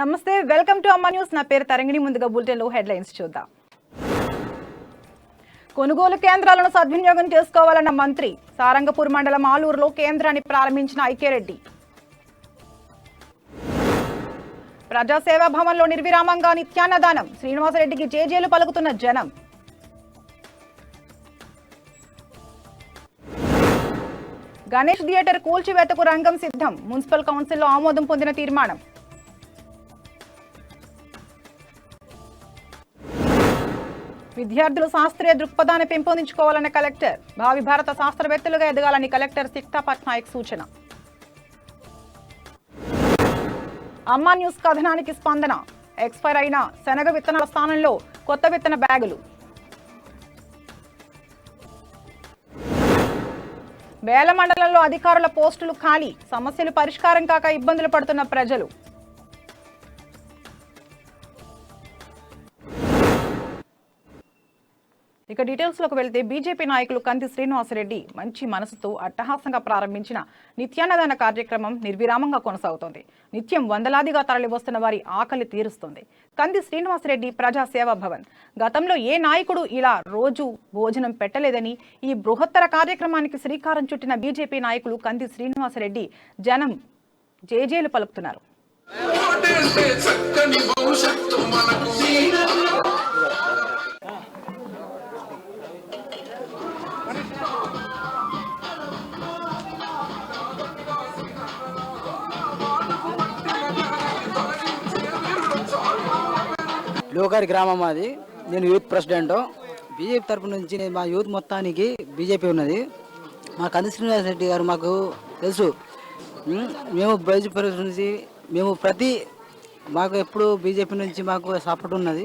నమస్తే, welcome to అమ్మా news. నా పేరు తరంగిణి. ముందుగా బులెటిన్లో హెడ్లైన్స్ చూద్దాం. కొనుగోలు కేంద్రాలను సద్వినియోగం చేసుకోవాలన్న మంత్రి. సారంగపూర్ మండలం ఆలూరులో కేంద్రాన్ని ప్రారంభించిన ఐక్యరెడ్డి. ప్రజాసేవా భవన్లో నిర్విరామంగా నిత్యాన్నదానం. శ్రీనివాసరెడ్డికి జేజేలు పలుకుతున్న జనం. గణేష్ థియేటర్ కూల్చివేతకు రంగం సిద్ధం. మున్సిపల్ కౌన్సిల్లో ఆమోదం పొందిన తీర్మానం. విద్యార్థులు శాస్త్రీయ దృక్పథాన్ని పెంపొందించుకోవాలన్న కలెక్టర్. భావి భారత శాస్త్రవేత్తలుగా ఎదగాలని కలెక్టర్ సిక్తా పట్నాయక్ సూచన. అమ్మా న్యూస్ కథనానికి స్పందన. ఎక్స్పైర్ అయిన శనగ విత్తనాల స్థానంలో కొత్త విత్తన బ్యాగులు. బేల మండలంలో అధికారుల పోస్టులు ఖాళీ. సమస్యలు పరిష్కారం కాక ఇబ్బందులు పడుతున్న ప్రజలు. ఇక డీటెయిల్స్లోకి వెళ్తే బీజేపీ నాయకులు కంది శ్రీనివాసరెడ్డి మంచి మనసుతో అట్టహాసంగా ప్రారంభించిన నిత్యాన్నదాన కార్యక్రమం నిర్విరామంగా కొనసాగుతోంది. నిత్యం వందలాదిగా తరలివస్తున్న వారి ఆకలి తీరుస్తోంది. కంది శ్రీనివాసరెడ్డి ప్రజాసేవా భవన్. గతంలో ఏ నాయకుడు ఇలా రోజు భోజనం పెట్టలేదని ఈ బృహత్తర కార్యక్రమానికి శ్రీకారం చుట్టిన బీజేపీ నాయకులు కంది శ్రీనివాసరెడ్డి జనం జేజేలు పలుకుతున్నారు. లోకారి గ్రామం అది. నేను యూత్ ప్రెసిడెంట్. బీజేపీ తరపు నుంచి మా యూత్ మొత్తానికి బీజేపీ ఉన్నది. మా కంది శ్రీనివాసరెడ్డి గారు మాకు తెలుసు. మేము బీజేపీ నుంచి మాకు ఎప్పుడు బీజేపీ నుంచి మాకు సపోర్ట్ ఉన్నది.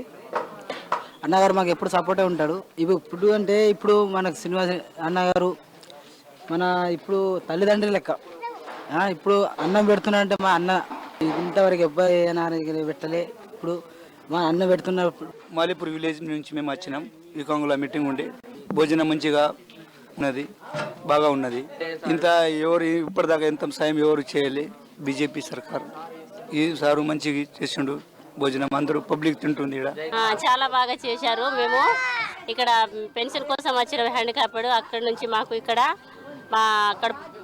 అన్నగారు మాకు ఎప్పుడు సపోర్టే ఉంటాడు. ఇప్పుడు అంటే ఇప్పుడు మనకు శ్రీనివాస అన్నగారు మన ఇప్పుడు తల్లిదండ్రులు లెక్క. ఇప్పుడు అన్నం పెడుతున్నా అంటే మా అన్న ఇంతవరకు ఎవ్వరు పెట్టలే. ఇప్పుడు మా అన్న పెడుతున్నప్పుడు మాలిపూర్ విలేజ్ నుంచి మేము వచ్చినాం. వికంగుల మీటింగ్ ఉండి భోజనం మంచిగా ఉన్నది, బాగా ఉన్నది. ఇంత ఎవరు ఇప్పటిదాకా ఎంత సాయం ఎవరు చేయాలి. బీజేపీ సర్కారు ఈసారి మంచిగా చేసిండు. భోజనం అందరూ పబ్లిక్ తింటుంది. చాలా బాగా చేశారు. మేము ఇక్కడ పెన్షన్ కోసం వచ్చిన హ్యాండిక్యాప్డ్ అక్కడ నుంచి మాకు ఇక్కడ మా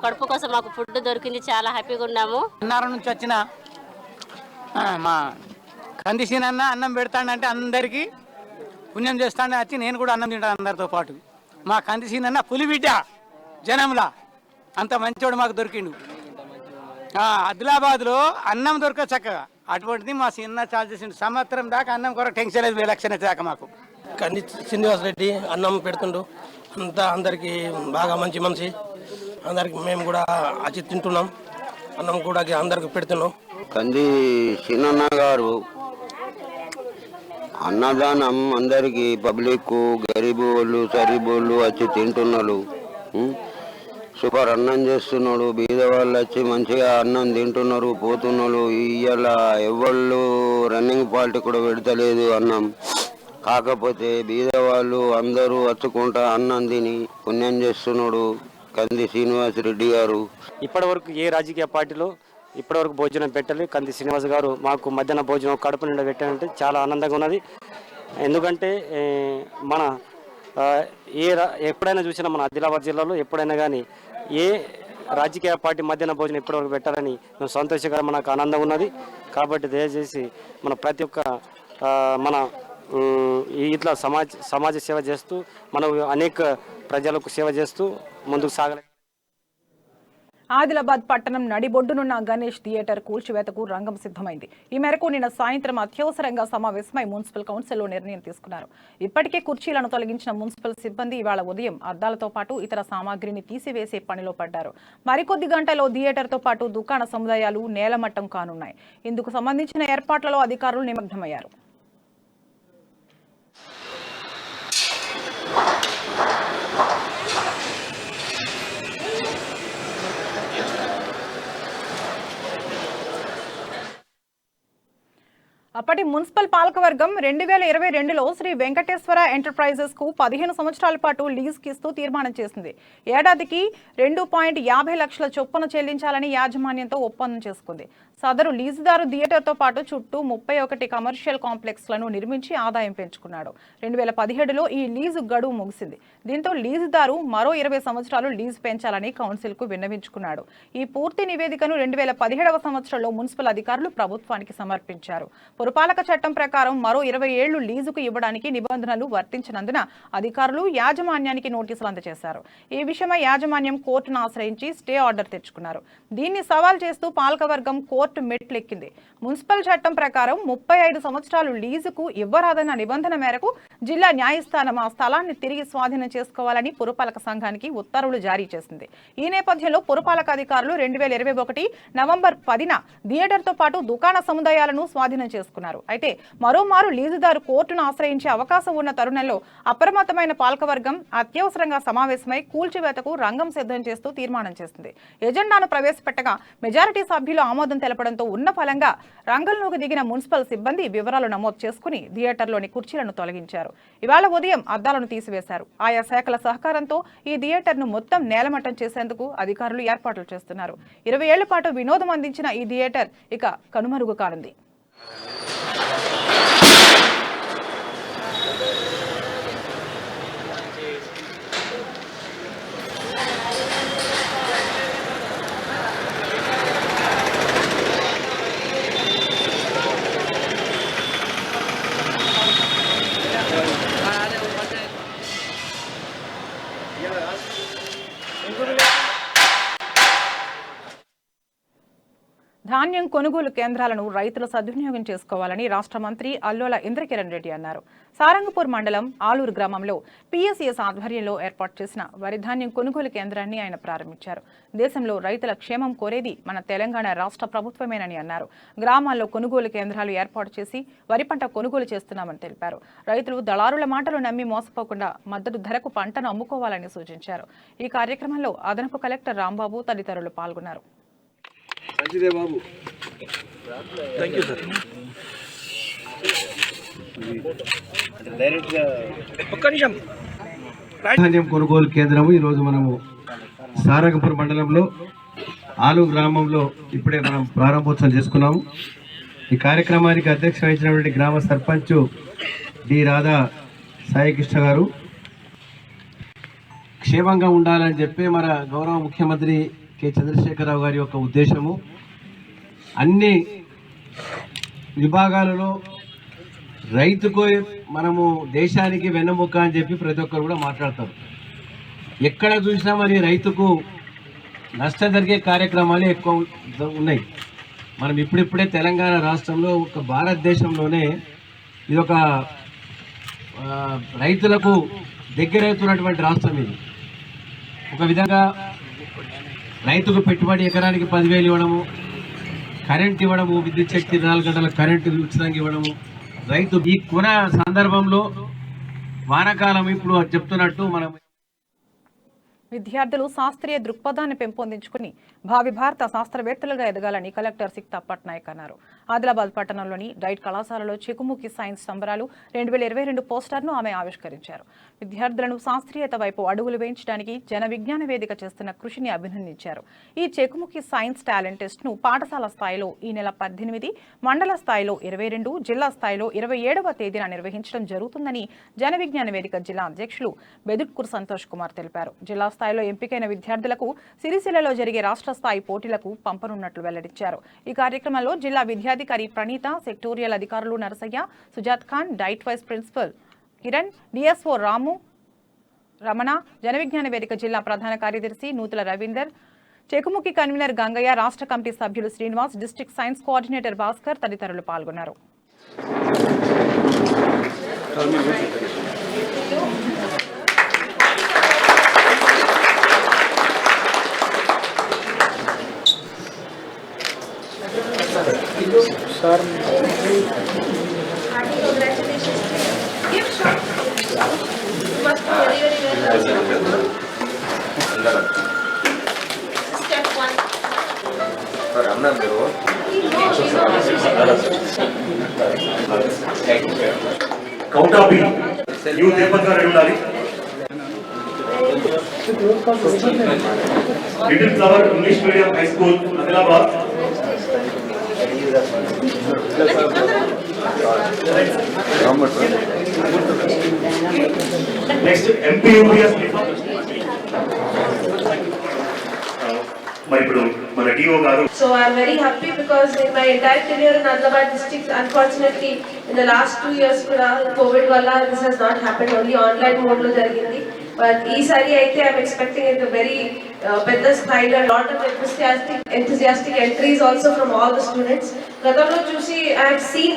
కడుపు కోసం మాకు ఫుడ్ దొరికింది. చాలా హ్యాపీగా ఉన్నాము. అన్నారం నుంచి వచ్చిన మా కంది సీనన్న అన్నం పెడతాడంటే అందరికీ పుణ్యం చేస్తాడని వచ్చి నేను కూడా అన్నం తింటాను అందరితో పాటు. మా కంది సీనన్న పులిబిడ్డ జనంలా అంత మంచివాడు మాకు దొరికిండు. ఆదిలాబాద్లో అన్నం దొరక చక్కగా అటువంటిది మా సీనన్న చాలా చేసిండు. సంవత్సరం దాకా అన్నం కొరకు టెన్షన్ లేదు. ఎలక్షన్ దాకా మాకు కంది శ్రీనివాసరెడ్డి అన్నం పెడుతుండు. అంతా అందరికీ బాగా మంచి మనిషి. అందరికి మేము కూడా అచ్చి తింటున్నాం. అన్నం కూడా అందరికి పెడుతున్నాం. కంది సీనన్న గారు అన్నదానం అందరికి పబ్లిక్ గరీబు వాళ్ళు సరీబోళ్ళు వచ్చి తింటున్నారు. సూపర్ అన్నం చేస్తున్నాడు. బీద వాళ్ళు వచ్చి మంచిగా అన్నం తింటున్నారు, పోతున్నారు. ఇవాళ ఎవళ్ళు రన్నింగ్ పార్టీ కూడా పెడతలేదు అన్నం. కాకపోతే బీద వాళ్ళు అందరూ వచ్చుకుంటా అన్నం తిని పుణ్యం చేస్తున్నాడు కంది శ్రీనివాసరెడ్డి గారు. ఇప్పటి వరకు ఏ రాజకీయ పార్టీలో ఇప్పటివరకు భోజనం పెట్టాలి. కంది శ్రీనివాస్ గారు మాకు మధ్యాహ్న భోజనం కడుపు నిండా పెట్టాలంటే చాలా ఆనందంగా ఉన్నది. ఎందుకంటే మన ఎప్పుడైనా చూసినా మన ఆదిలాబాద్ జిల్లాలో ఎప్పుడైనా కానీ ఏ రాజకీయ పార్టీ మధ్యాహ్న భోజనం ఇప్పటివరకు పెట్టాలని మేము సంతోషకరం, మనకు ఆనందంగా ఉన్నది. కాబట్టి దయచేసి మన ప్రతి ఒక్క మన ఇట్లా సమాజ సేవ చేస్తూ మనం అనేక ప్రజలకు సేవ చేస్తూ ముందుకు సాగలే. ఆదిలాబాద్ పట్టణం నడిబొడ్డునున్న గణేష్ థియేటర్ కూల్చివేతకు రంగం సిద్ధమైంది. ఈ మేరకు నిన్న సాయంత్రం అత్యవసరంగా సమావేశమై మున్సిపల్ కౌన్సిల్లో నిర్ణయం తీసుకున్నారు. ఇప్పటికే కుర్చీలను తొలగించిన మున్సిపల్ సిబ్బంది ఇవాళ ఉదయం అద్దాలతో పాటు ఇతర సామాగ్రిని తీసివేసే పనిలో పడ్డారు. మరికొద్ది గంటల్లో థియేటర్తో పాటు దుకాణ సముదాయాలు నేలమట్టం కానున్నాయి. ఇందుకు సంబంధించిన ఏర్పాట్లలో అధికారులు నిమగ్నమయ్యారు. అప్పటి మున్సిపల్ పాలకవర్గం 2022లో శ్రీ వెంకటేశ్వర ఎంటర్ప్రైజెస్ కు 15 సంవత్సరాల పాటు లీజుకి ఇస్తూ తీర్మానం చేసింది. ఏడాదికి 2.50 లక్షల చొప్పున చెల్లించాలని యాజమాన్యంతో ఒప్పందం చేసుకుంది. సదరు లీజుదారు థియేటర్తో పాటు చుట్టూ 31 కమర్షియల్ కాంప్లెక్స్లను నిర్మించి ఆదాయం పెంచుకున్నాడు. 2017లో ఈ లీజు గడువు ముగిసింది. దీంతో లీజుదారు మరో 20 సంవత్సరాలు లీజు పెంచాలని కౌన్సిల్కు విన్నవించుకున్నాడు. ఈ పూర్తి నివేదికను 2017వ సంవత్సరంలో మున్సిపల్ అధికారులు ప్రభుత్వానికి సమర్పించారు. పురపాలక చట్టం ప్రకారం మరో 20 ఏళ్లు లీజుకు ఇవ్వడానికి నిబంధనలు వర్తించినందున అధికారులు యాజమాన్యానికి నోటీసులు అందజేశారు. ఈ విషయమై యాజమాన్యం కోర్టును ఆశ్రయించి స్టే ఆర్డర్ తెచ్చుకున్నారు. దీన్ని సవాల్ చేస్తూ పాలకవర్గం కోర్టు మెట్లెక్కింది. మున్సిపల్ చట్టం ప్రకారం 35 సంవత్సరాలు లీజుకు ఇవ్వరాదన్న నిబంధన మేరకు జిల్లా న్యాయస్థానం ఆ స్థలాన్ని తిరిగి స్వాధీనం చేసుకోవాలని పురపాలక సంఘానికి ఉత్తర్వులు జారీ చేసింది. ఈ నేపథ్యంలో పురపాలక అధికారులు 2021 నవంబర్ 10న థియేటర్తో పాటు దుకాణ సముదాయాలను స్వాధీనం చేసుకున్నారు. అయితే మరోమారు లీజుదారు కోర్టును ఆశ్రయించే అవకాశం ఉన్న తరుణంలో అప్రమత్తమైన పాలకవర్గం అత్యవసరంగా సమావేశమై కూల్చివేతకు రంగం సిద్ధం చేస్తూ తీర్మానం చేసింది. ఎజెండాను ప్రవేశపెట్టగా మెజారిటీ సభ్యులు ఆమోదం తెలపడంతో ఉన్న ఫలంగా రంగంలోకి దిగిన మున్సిపల్ సిబ్బంది వివరాలు నమోదు చేసుకుని థియేటర్లోని కుర్చీలను తొలగించారు. ఇవాళ ఉదయం అద్దాలను తీసివేశారు. ఆయా శాఖల సహకారంతో ఈ థియేటర్ను మొత్తం నేలమట్టం చేసేందుకు అధికారులు ఏర్పాట్లు చేస్తున్నారు. 20 ఏళ్ల పాటు వినోదం అందించిన ఈ థియేటర్ ఇక కనుమరుగు కానుంది. ధాన్యం కొనుగోలు కేంద్రాలను రైతులు సద్వినియోగం చేసుకోవాలని రాష్ట్ర మంత్రి అల్లోల ఇంద్రకిరణ్ రెడ్డి అన్నారు. సారంగపూర్ మండలం ఆలూరు గ్రామంలో PSES ఆధ్వర్యంలో ఏర్పాటు చేసిన వరి ధాన్యం కొనుగోలు కేంద్రాన్ని ఆయన ప్రారంభించారు. దేశంలో రైతుల క్షేమం కోరేది మన తెలంగాణ రాష్ట్ర ప్రభుత్వమేనని అన్నారు. గ్రామాల్లో కొనుగోలు కేంద్రాలు ఏర్పాటు చేసి వరి పంట కొనుగోలు చేస్తున్నామని తెలిపారు. రైతులు దళారుల మాటలు నమ్మి మోసపోకుండా మద్దతు ధరకు పంటను అమ్ముకోవాలని సూచించారు. ఈ కార్యక్రమంలో అదనపు కలెక్టర్ రాంబాబు తదితరులు పాల్గొన్నారు. ధాన్యం కొనుగోలు కేంద్రము ఈరోజు మనము సారంగపూర్ మండలంలో ఆలూరు గ్రామంలో ఇప్పుడే మనం ప్రారంభోత్సవం చేసుకున్నాము. ఈ కార్యక్రమానికి అధ్యక్షత వహించినటువంటి గ్రామ సర్పంచ్ డి రాధా సాయికృష్ణ గారు క్షేమంగా ఉండాలని చెప్పి మన గౌరవ ముఖ్యమంత్రి కె చంద్రశేఖరరావు గారి యొక్క ఉద్దేశము. అన్ని విభాగాలలో రైతుకు మనము దేశానికి వెన్నెముక అని చెప్పి ప్రతి ఒక్కరు కూడా మాట్లాడతారు. ఎక్కడ చూసినా మరి రైతుకు నష్టం జరిగే కార్యక్రమాలు ఎక్కువ ఉన్నాయి. మనం ఇప్పుడిప్పుడే తెలంగాణ రాష్ట్రంలో ఒక భారతదేశంలోనే ఇదొక రైతులకు దగ్గరవుతున్నటువంటి రాష్ట్రం ఇది. ఒక విధంగా రైతుకు పెట్టుబడి ఎకరానికి 10,000 ఇవ్వడము, కరెంట్ ఇవ్వడము, విద్యుత్ శక్తి 4 గంటల కరెంటు ఉచితంగా ఇవ్వడము. రైతు ఈ కొన సందర్భంలో వానాకాలం ఇప్పుడు చెప్తున్నట్టు మనం విద్యార్థులు శాస్త్రీయ దృక్పథాన్ని పెంపొందించుకుని భావి భారత శాస్త్రవేత్తలుగా ఎదగాలని కలెక్టర్ సిక్తా పట్నాయక్ అన్నారు. ఆదిలాబాద్ పట్టణంలోని డైట్ కళాశాలలో చెకుముకి సైన్స్ సంబరాలు 2022 పోస్టర్ను ఆమె ఆవిష్కరించారు. విద్యార్థులను శాస్త్రీయత వైపు అడుగులు వేయించడానికి జన విజ్ఞాన వేదిక చేస్తున్న కృషిని అభినందించారు. ఈ చెకుముకి సైన్స్ టాలెంట్ టెస్ట్ను పాఠశాల స్థాయిలో ఈ నెల 18, మండల స్థాయిలో 22, జిల్లా స్థాయిలో 27వ తేదీన నిర్వహించడం జరుగుతుందని జన విజ్ఞాన వేదిక జిల్లా అధ్యక్షులు బెదుట్కూర్ సంతోష్ కుమార్ తెలిపారు. జిల్లా స్థాయిలో ఎంపికైన విద్యార్థులకు సిరిసిల్లలో జరిగే రాష్ట్ర స్థాయి పోటీలకు పంపనున్నట్లు వెల్లడించారు. ఈ కార్యక్రమంలో జిల్లా విద్యాధికారి ప్రణీత, సెక్టోరియల్ అధికారులు Narasaiah, Sujath Khan, DIET vice principal Kiran, DSO Ramu, Ramana, Jana Vignana Vedika జిల్లా ప్రధాన కార్యదర్శి నూతుల రవీందర్, చెకుముకి కన్వీనర్ గంగయ్య, రాష్ట్ర కమిటీ సభ్యులు Srinivas, district science coordinator Bhaskar తదితరులు పాల్గొన్నారు. కౌంట్ ఆఫ్ న్యూ తిరుపతి గారు ఉండాలి. Little flower English medium high school Adilabad. Next MPUPS మరి ఇప్పుడు మన డిఓ గారు. So I am very happy because in my entire tenure in Adilabad district, unfortunately in the last 2 years kuda COVID valla this has not happened, only online mode lo jarigindi. But ఈసారి అయితే I am expecting it a very పెద్ద స్థాయిలో lot of enthusiastic entries also from all the students. గతంలో చూసి I have seen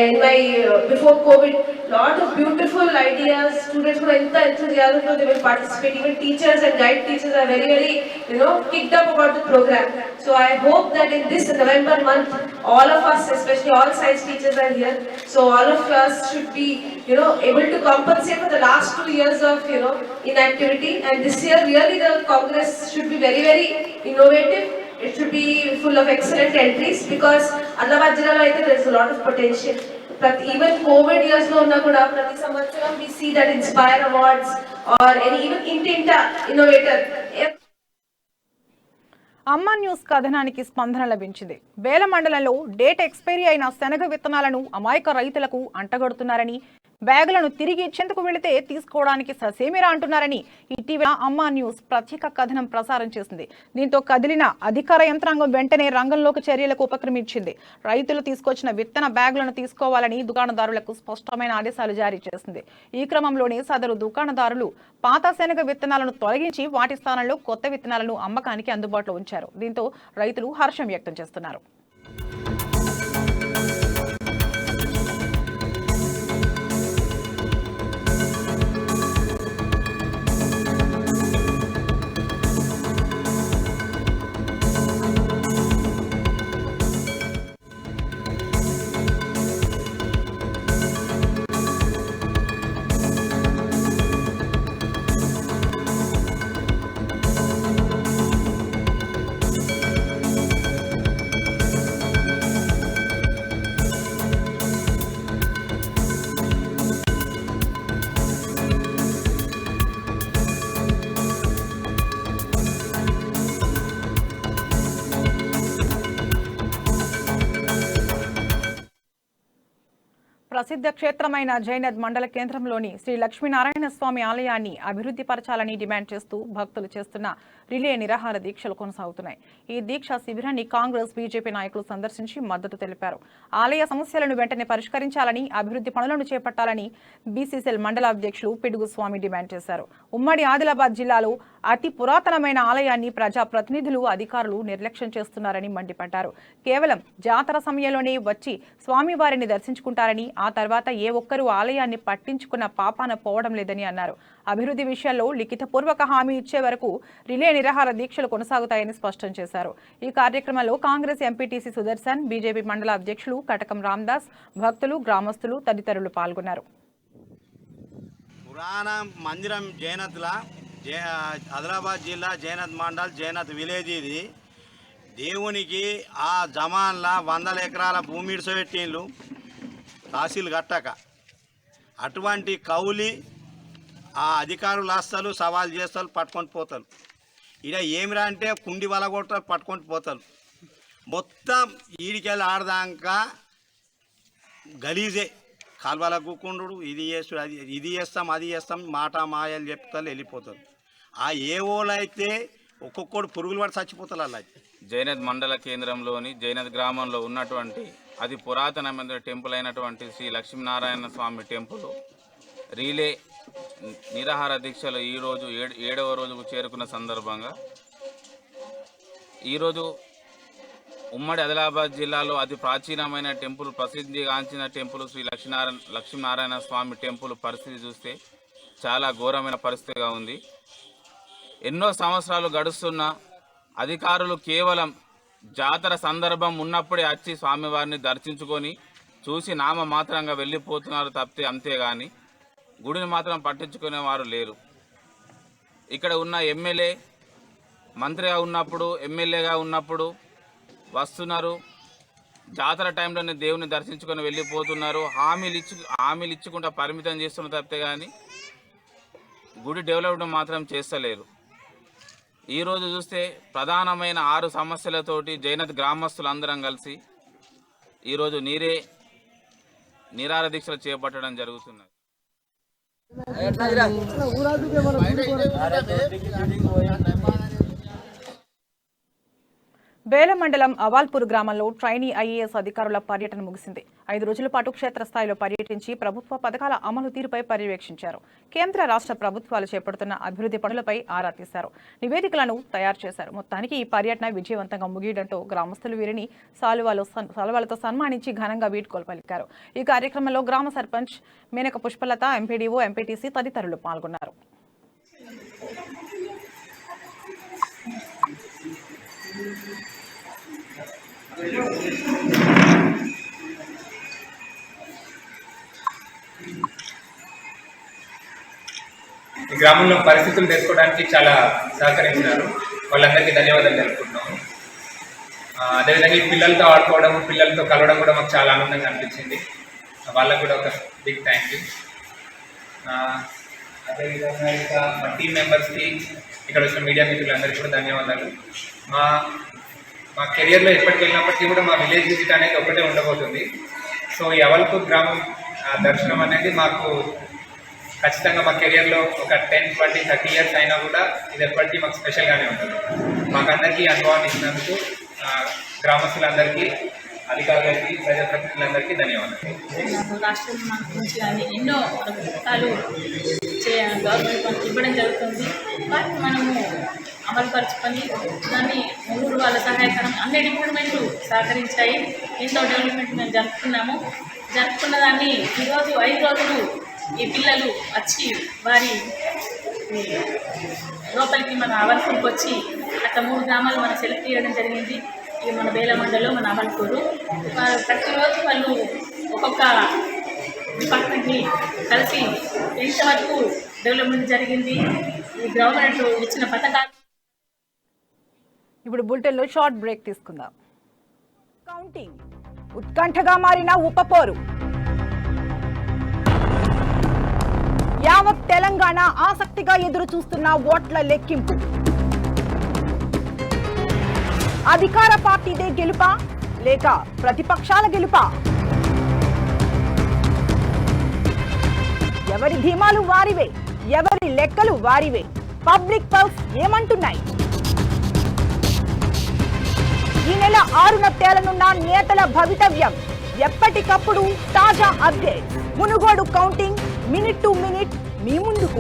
in my before COVID lot of beautiful ideas, students who are enthusiastic, they will participate, even teachers and guide teachers are very kicked up about the program. So I hope that in this November month all of us, especially all science teachers are here, so all of us should be able to compensate for the last 2 years of inactivity, and this year really the Congress should be very innovative. It should be full of excellent entries because Adilabad Jilla lo aithe there is a lot of potential. Even COVID years lo unna kuda prati samvatsaram we see that Inspire Awards or any even Intinta innovator. అమ్మ news కథనానికి స్పందన లభించింది. వేల మండలంలో date expiry అయిన శనగ విత్తనాలను అమాయక రైతులకు అంటగడుతున్నారని, బ్యాగులను తిరిగి ఇచ్చేందుకు వెళితే తీసుకోవడానికి ససేమిరా అంటున్నారని ఇటీవల అమ్మ న్యూస్ ప్రత్యేక కథనం ప్రసారం చేసింది. దీంతో కదిలిన అధికార యంత్రాంగం వెంటనే రంగంలోకి చర్యలకు ఉపక్రమించింది. రైతులు తీసుకొచ్చిన విత్తన బ్యాగులను తీసుకోవాలని దుకాణదారులకు స్పష్టమైన ఆదేశాలు జారీ చేసింది. ఈ క్రమంలోనే సదరు దుకాణదారులు పాత శనగ విత్తనాలను తొలగించి వాటి స్థానంలో కొత్త విత్తనాలను అమ్మకానికి అందుబాటులో ఉంచారు. దీంతో రైతులు హర్షం వ్యక్తం చేస్తున్నారు. ప్రసిద్ధ క్షేత్రమైన జైనద్ మండల కేంద్రంలోని శ్రీ లక్ష్మీనారాయణ స్వామి ఆలయాన్ని అభివృద్ధి పరచాలని డిమాండ్ చేస్తూ భక్తులు చేస్తున్న రిలే నిరాహార దీక్షలు కొనసాగుతున్నాయి. ఈ దీక్ష శిబిరాన్ని కాంగ్రెస్, బీజేపీ నాయకులు సందర్శించి మద్దతు తెలిపారు. ఆలయ సమస్యలను వెంటనే పరిష్కరించాలని, అభివృద్ధి పనులను చేపట్టాలని బీసీసీఎల్ మండల అధ్యక్షులు పిడుగు స్వామి డిమాండ్ చేశారు. ఉమ్మడి ఆదిలాబాద్ జిల్లాలో అతి పురాతనమైన ఆలయాన్ని ప్రజాప్రతినిధులు, అధికారులు నిర్లక్ష్యం చేస్తున్నారని మండిపడ్డారు. కేవలం జాతర సమయంలోనే వచ్చి స్వామివారిని దర్శించుకుంటారని, ఆ తర్వాత ఏ ఒక్కరూ ఆలయాన్ని పట్టించుకున్న పాపాన పోవడం లేదని అన్నారు. అభివృద్ధి విషయాల్లో లిఖితపూర్వక హామీ ఇచ్చే వరకు రిలే నిరాహార దీక్షలు కొనసాగుతాయని స్పష్టం చేశారు. ఈ కార్యక్రమంలో కాంగ్రెస్ ఎంపీటీసీ సుదర్శన్, బీజేపీ మండల అధ్యక్షులు కటకం రామదాస్, భక్తులు, గ్రామస్తులు తదితరులు పాల్గొన్నారు. పురాణ మందిరం జైనత్లా ఆదిలాబాద్ జిల్లా జైనత్ మండల్ జైనత్ విలేజ్ ఇది. దేవునికి ఆ జమాన్లా 100 ఎకరాల భూమి ఇడిసోబెట్టిండ్లు తహసీల్ కట్టక. అటువంటి కౌలి ఆ అధికారులు వస్తారు, సవాల్ చేస్తారు, పట్టుకొని పోతారు. ఇక ఏమిరా అంటే కుండి వల కొడతారు, పట్టుకొని పోతారు. మొత్తం ఈడికెళ్ళి ఆడదాకా గలీజే. కాలువల కూకుండు, ఇది చేస్తాడు, ఇది చేస్తాం, అది చేస్తాం, మాట మాయలు చెప్తారు, వెళ్ళిపోతారు. ఆ ఏవోలు అయితే ఒక్కొక్కడు పురుగులు పడి చచ్చిపోతారు. అలా జైనద్ మండల కేంద్రంలోని జైనద్ గ్రామంలో ఉన్నటువంటి అతి పురాతనమైన టెంపుల్ అయినటువంటి శ్రీ లక్ష్మీనారాయణ స్వామి టెంపుల్ రీలే నిరాహార దీక్షలు ఈరోజు 7వ రోజుకు చేరుకున్న సందర్భంగా ఈరోజు ఉమ్మడి ఆదిలాబాద్ జిల్లాలో అతి ప్రాచీనమైన టెంపుల్, ప్రసిద్ధిగాంచిన టెంపుల్ శ్రీ లక్ష్మీనారాయణ స్వామి టెంపుల్ పరిస్థితి చూస్తే చాలా ఘోరమైన పరిస్థితిగా ఉంది. ఎన్నో సంవత్సరాలు గడుస్తున్న అధికారులు కేవలం జాతర సందర్భం ఉన్నప్పుడే వచ్చి స్వామివారిని దర్శించుకొని చూసి నామ మాత్రంగా వెళ్ళిపోతున్నారు తప్పితే, అంతేగాని గుడిని మాత్రం పట్టించుకునే వారు లేరు. ఇక్కడ ఉన్న ఎమ్మెల్యే మంత్రిగా ఉన్నప్పుడు, ఎమ్మెల్యేగా ఉన్నప్పుడు వస్తున్నారు, జాతర టైంలోనే దేవుని దర్శించుకొని వెళ్ళిపోతున్నారు. హామీలు ఇచ్చుకుంటా పరిమితం చేస్తున్నారు తప్పితే కానీ గుడి డెవలప్మెంట్ మాత్రం చేస్తలేరు. ఈరోజు చూస్తే ప్రధానమైన 6 సమస్యలతోటి జైనత్ గ్రామస్తులందరం కలిసి ఈరోజు నిరాహార దీక్షలు చేపట్టడం జరుగుతున్నది. బేల మండలం అవాల్పూర్ గ్రామంలో ట్రైనీ ఐఏఎస్ అధికారుల పర్యటన ముగిసింది. 5 రోజుల పాటు క్షేత్రస్థాయిలో పర్యటించి ప్రభుత్వ పథకాల అమలు తీరుపై పర్యవేక్షించారు. కేంద్ర రాష్ట్ర ప్రభుత్వాలు చేపడుతున్న అభివృద్ధి పనులపై ఆరా తీశారు. నివేదికలను తయారు చేశారు. మొత్తానికి ఈ పర్యటన విజయవంతంగా ముగియడంతో గ్రామస్తులు వీరిని సాలువాలతో సన్మానించి ఘనంగా వీడ్కోలు పలికారు. ఈ కార్యక్రమంలో గ్రామ సర్పంచ్ మేనక పుష్పలత, ఎంపీడీఓ, ఎంపీటీసీ తదితరులు పాల్గొన్నారు. ఈ గ్రామంలో పరిస్థితులు తెలుసుకోవడానికి చాలా సహకరించినారు. వాళ్ళందరికీ ధన్యవాదాలు తెలుపుకుంటున్నాము. అదేవిధంగా ఈ పిల్లలతో ఆడుకోవడం, పిల్లలతో కలవడం కూడా మాకు చాలా ఆనందంగా అనిపించింది. వాళ్ళకు కూడా ఒక బిగ్ థ్యాంక్ యూ. అదేవిధంగా ఇంకా మా టీం మెంబర్స్కి, ఇక్కడ వచ్చిన మీడియా మిత్రులందరికీ కూడా ధన్యవాదాలు. మా కెరియర్లో ఎప్పటికి వెళ్ళినప్పటికీ కూడా మా విలేజ్ విజిట్ అనేది ఒకటే ఉండబోతుంది. సో ఈ అవాల్పూర్ గ్రామం దర్శనం అనేది మాకు ఖచ్చితంగా మా కెరియర్లో ఒక 10, 20, 30 ఇయర్స్ అయినా కూడా ఇది ఎప్పటికీ మాకు స్పెషల్గానే ఉంటుంది. మాకందరికీ అనుభవాన్ని ఇచ్చినందుకు గ్రామస్తులందరికీ, అధికారులకి, ప్రజాప్రతినిధులందరికీ ధన్యవాదాలు. రాష్ట్రం నుంచి కానీ ఎన్నో పథకాలు గవర్నమెంట్ మనకి ఇవ్వడం జరుగుతుంది. వాటిని మనము అమలుపరుచుకొని దాన్ని ఊరు వాళ్ళ సహాయకరం అన్ని డిపార్ట్మెంట్లు సహకరించాయి. ఎంతో డెవలప్మెంట్ మేము జరుపుకున్న దాన్ని ఈరోజు 5 రోజులు ఈ పిల్లలు వచ్చి వారి లోపలికి మన అవాల్పూర్కి వచ్చి అట్లా 3 గ్రామాలు మనం సెలెక్ట్ చేయడం జరిగింది. ఇది మన బేల మండలం, మన అవాల్పూరు. ప్రతిరోజు వాళ్ళు ఒక్కొక్క డిపార్ట్మెంట్ని కలిసి ఎంతవరకు డెవలప్మెంట్ జరిగింది, ఈ గవర్నమెంట్ ఇచ్చిన పథకాలు. ఇప్పుడు బులెటిన్లో షార్ట్ బ్రేక్ తీసుకుందాం. కౌంటింగ్ ఉత్కంఠగా మారిన ఉపపోరు. యావత్ తెలంగాణ ఆసక్తిగా ఎదురు చూస్తున్న ఓట్ల లెక్కింపు. అధికార పార్టీదే గెలుపా లేక ప్రతిపక్షాల గెలుపా? ఎవరి ధీమాలు వారివే, ఎవరి లెక్కలు వారివే. Public pulse ఏమంటున్నాయి? ఈ నెల 6న తేలనున్న నేతల భవితవ్యం. ఎప్పటికప్పుడు తాజా update. Munugode counting minute to minute మీ ముందుకు.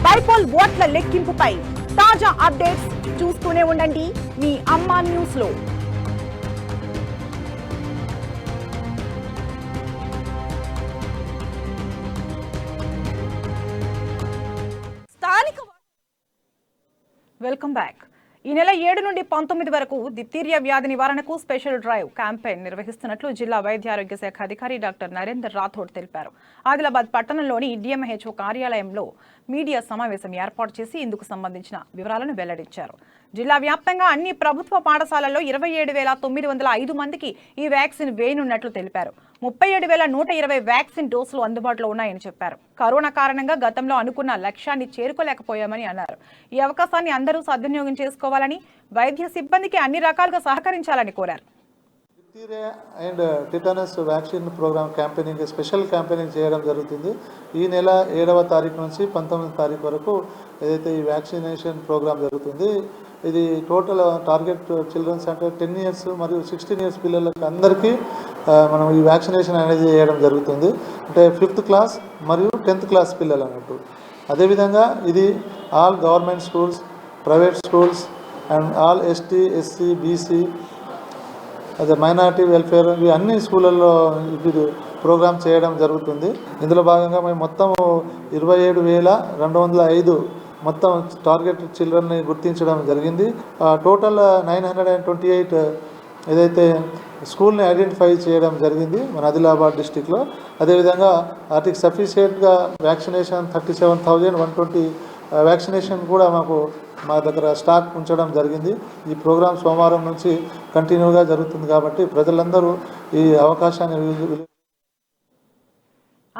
బైపోల్ ఓట్ల లెక్కింపుపై తాజా అప్డేట్స్ చూస్తూనే ఉండండి మీ అమ్మా న్యూస్ లో. Welcome back. ఈ నెల 7 నుండి 19 వరకు డిప్తీరియా వ్యాధి నివారణకు స్పెషల్ డ్రైవ్ క్యాంపెయిన్ నిర్వహిస్తున్నట్లు జిల్లా వైద్య ఆరోగ్య శాఖ అధికారి డాక్టర్ నరేందర్ రాథోడ్ తెలిపారు. ఆదిలాబాద్ పట్టణంలోని డిఎంహెచ్ఓ కార్యాలయంలో మీడియా సమావేశం ఏర్పాటు చేసి ఇందుకు సంబంధించిన వివరాలను వెల్లడించారు. జిల్లా వ్యాప్తంగా అన్ని ప్రభుత్వ పాఠశాలల్లో 27,905 మందికి ఈ వ్యాక్సిన్ వేయనున్నట్లు తెలిపారు. 37,120 వ్యాక్సిన్ డోసులు అందుబాటులో ఉన్నాయని చెప్పారు. కరోనా కారణంగా గతంలో అనుకున్న లక్ష్యాన్ని చేరుకోలేకపోయామని అన్నారు. ఈ అవకాశాన్ని అందరూ సద్వినియోగం చేసుకోవాలని, వైద్య సిబ్బందికి అన్ని రకాలుగా సహకరించాలని కోరారు. Diphtheria and tetanus vaccine programme campaigning, special campaigning చేయడం జరుగుతుంది. ఈ నెల 7వ తారీఖు నుంచి 19వ తారీఖు వరకు ఏదైతే ఈ వ్యాక్సినేషన్ ప్రోగ్రామ్ జరుగుతుంది, ఇది టోటల్ టార్గెట్ చిల్డ్రన్స్ అంటే 10 ఇయర్స్ మరియు 16 ఇయర్స్ పిల్లలకి అందరికీ మనం ఈ వ్యాక్సినేషన్ అనేది చేయడం జరుగుతుంది. అంటే 5th క్లాస్ మరియు 10th క్లాస్ పిల్లలు అన్నట్టు. అదేవిధంగా ఇది all government schools, private schools and all ST, SC, BC, అదే మైనారిటీ వెల్ఫేర్, ఇవి అన్ని స్కూళ్ళల్లో ఇది ప్రోగ్రామ్ చేయడం జరుగుతుంది. ఇందులో భాగంగా మేము మొత్తం 27,205 మొత్తం టార్గెట్ చిల్డ్రన్ని గుర్తించడం జరిగింది. టోటల్ 928 ఏదైతే స్కూల్ని ఐడెంటిఫై చేయడం జరిగింది మన ఆదిలాబాద్ డిస్టిక్లో. అదేవిధంగా వాటికి సఫిషియెంట్గా వ్యాక్సినేషన్ 37,120 వ్యాక్సినేషన్ కూడా మా దగ్గర స్టాక్ ఉంచడం జరిగింది. ఈ ప్రోగ్రామ్ సోమవారం నుంచి కంటిన్యూగా జరుగుతుంది కాబట్టి ప్రజలందరూ ఈ అవకాశాన్ని.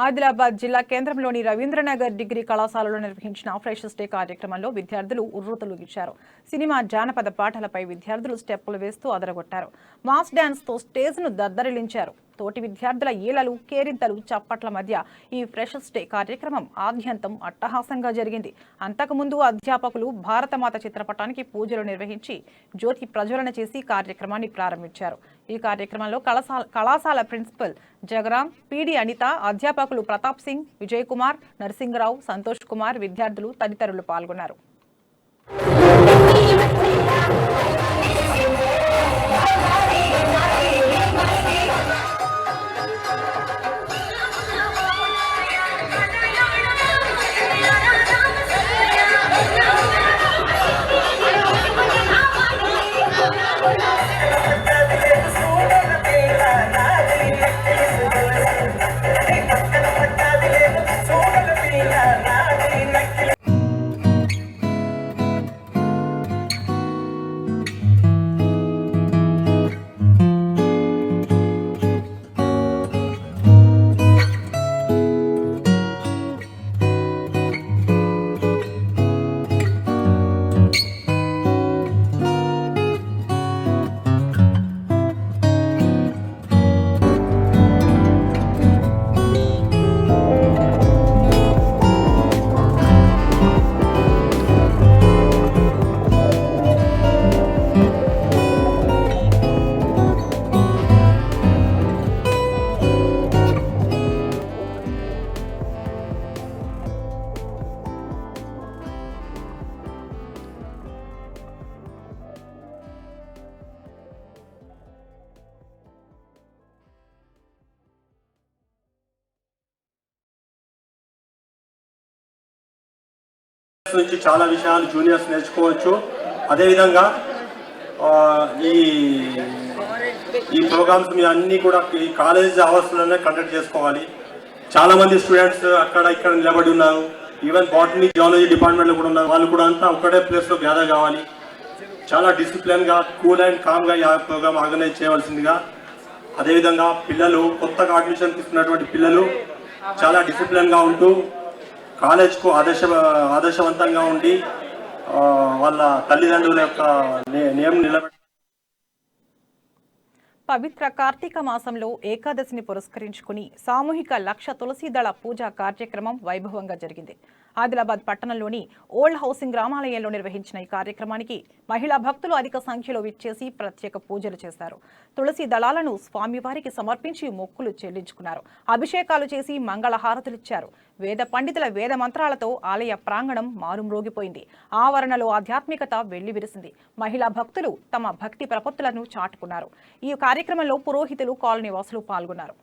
ఆదిలాబాద్ జిల్లా కేంద్రంలోని రవీంద్రనగర్ డిగ్రీ కళాశాలలో నిర్వహించిన ఫ్రెషర్స్ డే కార్యక్రమంలో విద్యార్థులు ఉర్రూతలూగించారు. సినిమా జానపద పాటలపై విద్యార్థులు స్టెప్పులు వేస్తూ అదరగొట్టారు. మాస్ డాన్స్ తో స్టేజ్ ను దద్దరిల్లించారు. తోటి విద్యార్థుల ఈలలు, కేరింతలు, చప్పట్ల మధ్య ఈ ఫ్రెషర్స్ డే కార్యక్రమం ఆద్యంతం అట్టహాసంగా జరిగింది. అంతకుముందు అధ్యాపకులు భారతమాత చిత్రపటానికి పూజలు నిర్వహించి జ్యోతి ప్రజ్వలన చేసి కార్యక్రమాన్ని ప్రారంభించారు. ఈ కార్యక్రమంలో కళాశాల ప్రిన్సిపల్ జగరాం, పీడి అనిత, అధ్యాపకులు ప్రతాప్ సింగ్, విజయ్ కుమార్, నరసింగరావు, సంతోష్ కుమార్, విద్యార్థులు తదితరులు పాల్గొన్నారు. నుంచి చాలా విషయాలు జూనియర్స్ నేర్చుకోవచ్చు. అదేవిధంగా ఈ ప్రోగ్రామ్స్ మీ అన్నీ కూడా ఈ కాలేజ్ అవర్స్లోనే కండక్ట్ చేసుకోవాలి. చాలామంది స్టూడెంట్స్ అక్కడ ఇక్కడ నిలబడి ఉన్నారు. ఈవెన్ బాటనీ, జియాలజీ డిపార్ట్మెంట్లో కూడా ఉన్నారు. వాళ్ళు కూడా అంతా ఒకటే ప్లేస్లో గ్యాదర్ కావాలి. చాలా డిసిప్లిన్గా, కూల్ అండ్ కామ్గా ఈ ప్రోగ్రామ్ ఆర్గనైజ్ చేయవలసిందిగా. అదేవిధంగా పిల్లలు, కొత్తగా అడ్మిషన్ తీసుకున్నటువంటి పిల్లలు చాలా డిసిప్లిన్గా ఉంటూ కాలేజ్కు ఆదర్శవంతంగా ఉండి వాళ్ళ తల్లిదండ్రుల యొక్క నియమం నిలబెట్టి. పవిత్ర కార్తీక మాసంలో ఏకాదశిని పురస్కరించుకుని సామూహిక లక్ష తులసీదళ పూజా కార్యక్రమం వైభవంగా జరిగింది. ఆదిలాబాద్ పట్టణంలోని ఓల్డ్ హౌసింగ్ రామాలయంలో నిర్వహించిన ఈ కార్యక్రమానికి మహిళా భక్తులు అధిక సంఖ్యలో విచ్చేసి ప్రత్యేక పూజలు చేశారు. తులసి దళాలను స్వామివారికి సమర్పించి మొక్కులు చెల్లించుకున్నారు. అభిషేకాలు చేసి మంగళహారతులిచ్చారు. వేద పండితుల వేద మంత్రాలతో ఆలయ ప్రాంగణం మారుమ్రోగిపోయింది. ఆవరణలో ఆధ్యాత్మికత వెల్లివిరిసింది. మహిళా భక్తులు తమ భక్తి ప్రపత్తులను చాటుకున్నారు. ఈ కార్యక్రమంలో పురోహితులు, కాలనీ వాసులు పాల్గొన్నారు.